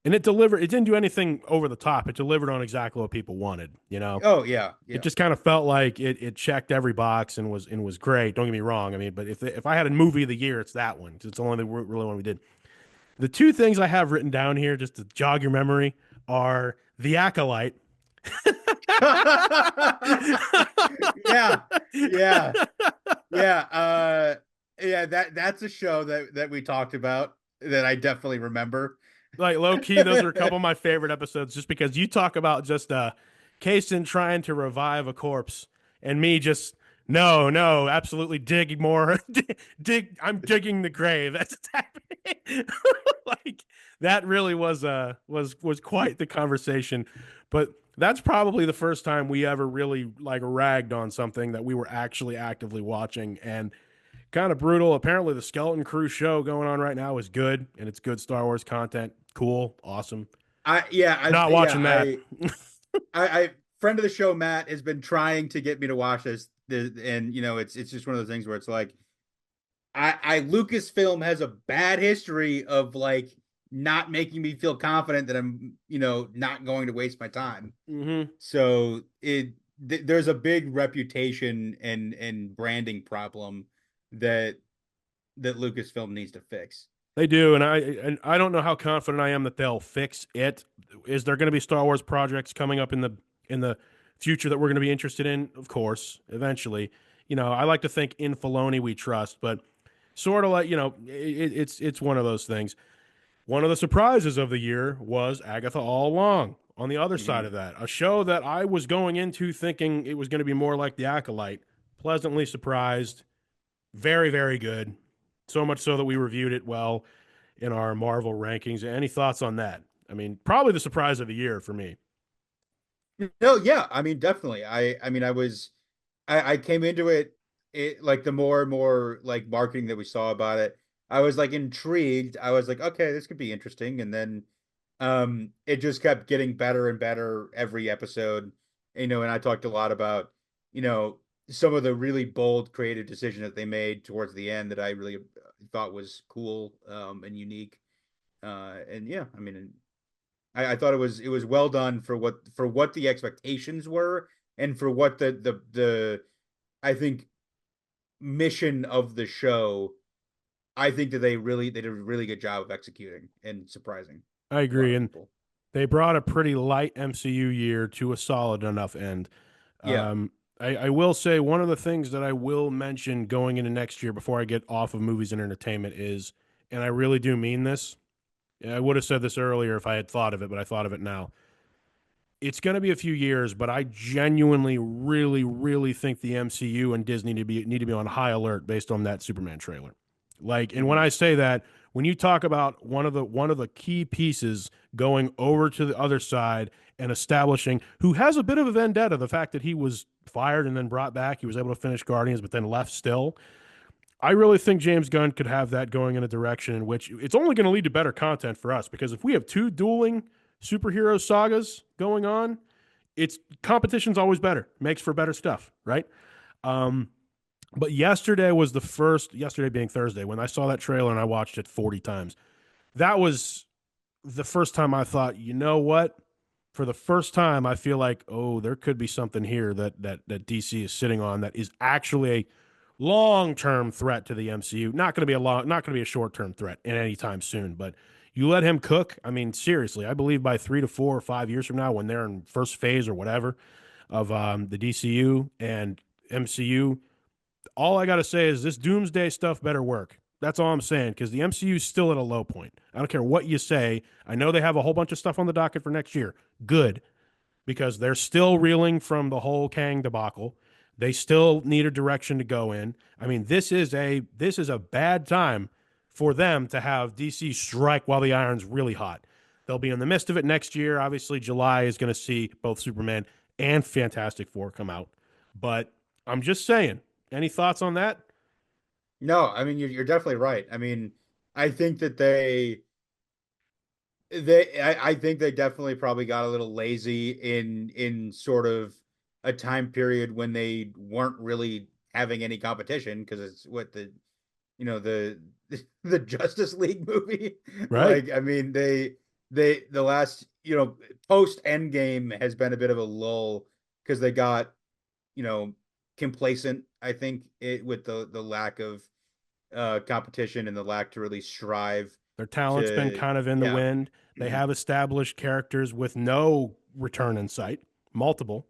And it delivered. It didn't do anything over the top. It delivered on exactly what people wanted. You know, oh yeah, it yeah. just kind of felt like it checked every box and was great. Don't get me wrong. I mean, but if I had a movie of the year, it's that one. It's the only really one we did. The two things I have written down here, just to jog your memory, are The Acolyte. Yeah, yeah, yeah. Yeah. That's a show that we talked about that I definitely remember. Like low key, those are a couple of my favorite episodes, just because you talk about just Casen trying to revive a corpse, and me just no, absolutely dig more, dig. I'm digging the grave. That's what's happening. Like that really was quite the conversation, but that's probably the first time we ever really like ragged on something that we were actually actively watching, and kind of brutal. Apparently, the Skeleton Crew show going on right now is good, and it's good Star Wars content. Cool, awesome. Not watching that. I friend of the show Matt has been trying to get me to watch this, and it's just one of those things where it's like I Lucasfilm has a bad history of like not making me feel confident that I'm not going to waste my time. Mm-hmm. So there's a big reputation and branding problem that Lucasfilm needs to fix. They do, and I don't know how confident I am that they'll fix it. Is there going to be Star Wars projects coming up in the future that we're going to be interested in? Of course, eventually. I like to think in Filoni we trust, but sort of like it's one of those things. One of the surprises of the year was Agatha All Along. On the other side of that, a show that I was going into thinking it was going to be more like The Acolyte, pleasantly surprised, very, very good. So much so that we reviewed it well in our Marvel rankings. Any thoughts on that? I mean, probably the surprise of the year for me. No, yeah, I mean, definitely. I mean, I came into it like the more and more like marketing that we saw about it, I was like intrigued. I was like, okay, this could be interesting. And then it just kept getting better and better every episode. And I talked a lot about, you know, some of the really bold creative decisions that they made towards the end that I really thought was cool and unique. And yeah, I mean, I thought it was well done for what the expectations were and for what the I think mission of the show. I think that they did a really good job of executing and surprising I a lot agree. of And people. they brought a pretty light MCU year to a solid enough end. Yeah. I will say one of the things that I will mention going into next year before I get off of movies and entertainment is, and I really do mean this. I would have said this earlier if I had thought of it, but I thought of it now. It's going to be a few years, but I genuinely, really, really think the MCU and Disney need to be on high alert based on that Superman trailer. Like, and when Hmm. I say that, when you talk about one of the key pieces going over to the other side and establishing who has a bit of a vendetta, the fact that he was fired and then brought back, he was able to finish Guardians, but then left still. I really think James Gunn could have that going in a direction in which it's only going to lead to better content for us because if we have two dueling superhero sagas going on, it's competition's always better, makes for better stuff, right? Um, but yesterday was the first, yesterday being Thursday, when I saw that trailer and I watched it 40 times. That was the first time I thought, you know what? For the first time, I feel like, oh, there could be something here that DC is sitting on that is actually a long-term threat to the MCU. Not going to be a short-term threat in any time soon, but you let him cook. I mean, seriously, I believe by 3 to 4 or 5 years from now, when they're in first phase or whatever of the DCU and MCU, all I got to say is this Doomsday stuff better work. That's all I'm saying because the MCU is still at a low point. I don't care what you say. I know they have a whole bunch of stuff on the docket for next year. Good, because they're still reeling from the whole Kang debacle. They still need a direction to go in. I mean, this is a bad time for them to have DC strike while the iron's really hot. They'll be in the midst of it next year. Obviously, July is going to see both Superman and Fantastic Four come out. But I'm just saying, any thoughts on that? No, I mean you're definitely right. I mean, I think that I think they definitely probably got a little lazy in sort of a time period when they weren't really having any competition because it's what the the the Justice League movie. Right. Like, I mean, the last, post Endgame has been a bit of a lull because they got, you know, complacent, I think, with the lack of competition and the lack to really strive Their talent's been to, kind of in the yeah. wind. They Mhm. have established characters with no return in sight, multiple.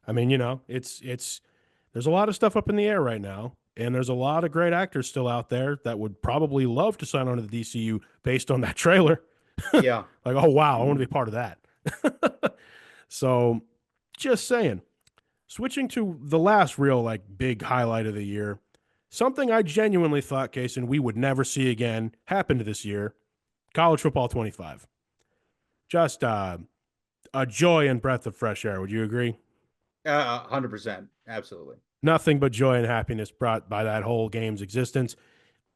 I mean, it's there's a lot of stuff up in the air right now, and there's a lot of great actors still out there that would probably love to sign on to the DCU based on that trailer. Yeah. Like, oh wow, I want Mhm. to be part of that. So, just saying. Switching to the last real like big highlight of the year, something I genuinely thought, Casen, we would never see again happened this year. College football 25. Just a joy and breath of fresh air. Would you agree? 100%. Absolutely. Nothing but joy and happiness brought by that whole game's existence.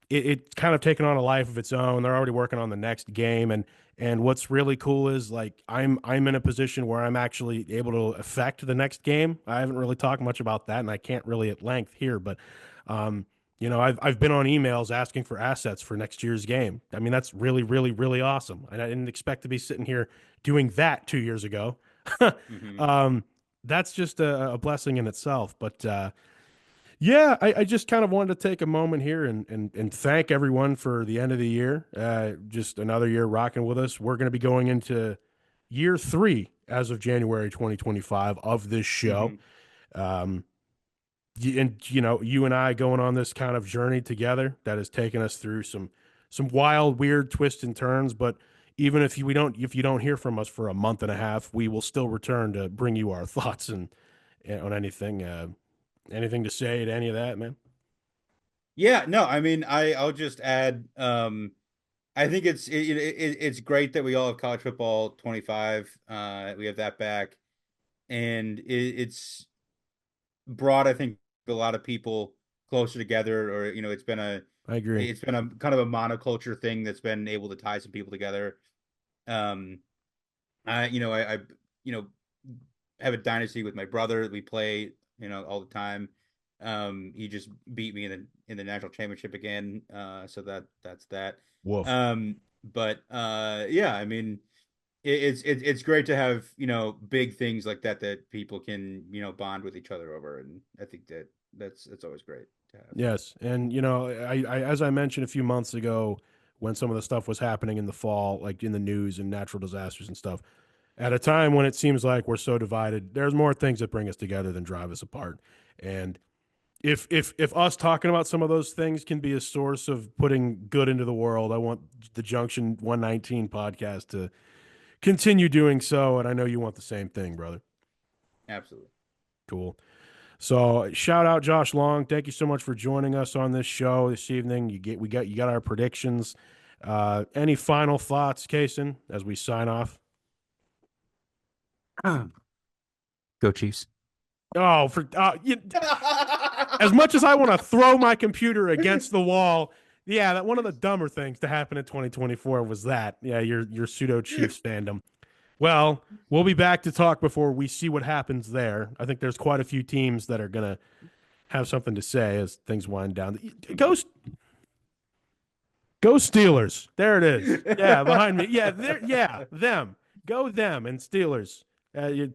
It's kind of taken on a life of its own. They're already working on the next game, and what's really cool is like I'm in a position where I'm actually able to affect the next game. I haven't really talked much about that, and I can't really at length here, but um, I've been on emails asking for assets for next year's game. I mean, that's really, really, really awesome, and I didn't expect to be sitting here doing that 2 years ago. Hmm. um, that's just a blessing in itself, but. Yeah, I just kind of wanted to take a moment here and thank everyone for the end of the year. Just another year rocking with us. We're going to be going into year 3 as of January 2025 of this show. Hmm. Um, and you and I going on this kind of journey together that has taken us through some wild, weird twists and turns. But even if you don't hear from us for a month and a half, we will still return to bring you our thoughts and on anything. Anything to say to any of that, man? Yeah, no, I mean, I'll just add, I think it's great that we all have college football 25. We have that back, and it's brought, I think, a lot of people closer together. Or I agree. it's been a kind of a monoculture thing that's been able to tie some people together. Um, I you know have a dynasty with my brother. We play, all the time. He just beat me in the national championship again. So that's that. Woof. But yeah, I mean, it's great to have, big things like that people can, bond with each other over, and I think that's always great to have. Yes, and I as I mentioned a few months ago, when some of the stuff was happening in the fall, like in the news and natural disasters and stuff, at a time when it seems like we're so divided, there's more things that bring us together than drive us apart. And if us talking about some of those things can be a source of putting good into the world, I want the Junction 119 podcast to continue doing so, and I know you want the same thing, brother. Absolutely. Cool. So shout out Josh Long. Thank you so much for joining us on this show this evening. You got our predictions. Any final thoughts, Casen, as we sign off? Go Chiefs. Oh, as much as I want to throw my computer against the wall, yeah, that one of the dumber things to happen in 2024 was that. Yeah, your pseudo Chiefs fandom. Well, we'll be back to talk before we see what happens there. I think there's quite a few teams that are gonna have something to say as things wind down. Go Steelers. There it is. Yeah, behind me. Yeah, them. Go them and Steelers.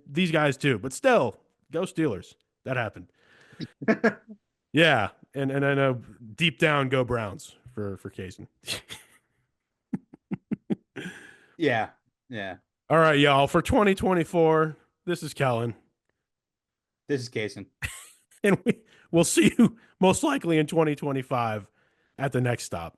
These guys too, but still, go Steelers. That happened. Yeah, and I know deep down, go Browns for Casen. Yeah. All right, y'all. For 2024, this is Kellan, This is Casen. and we'll see you most likely in 2025 at the next stop.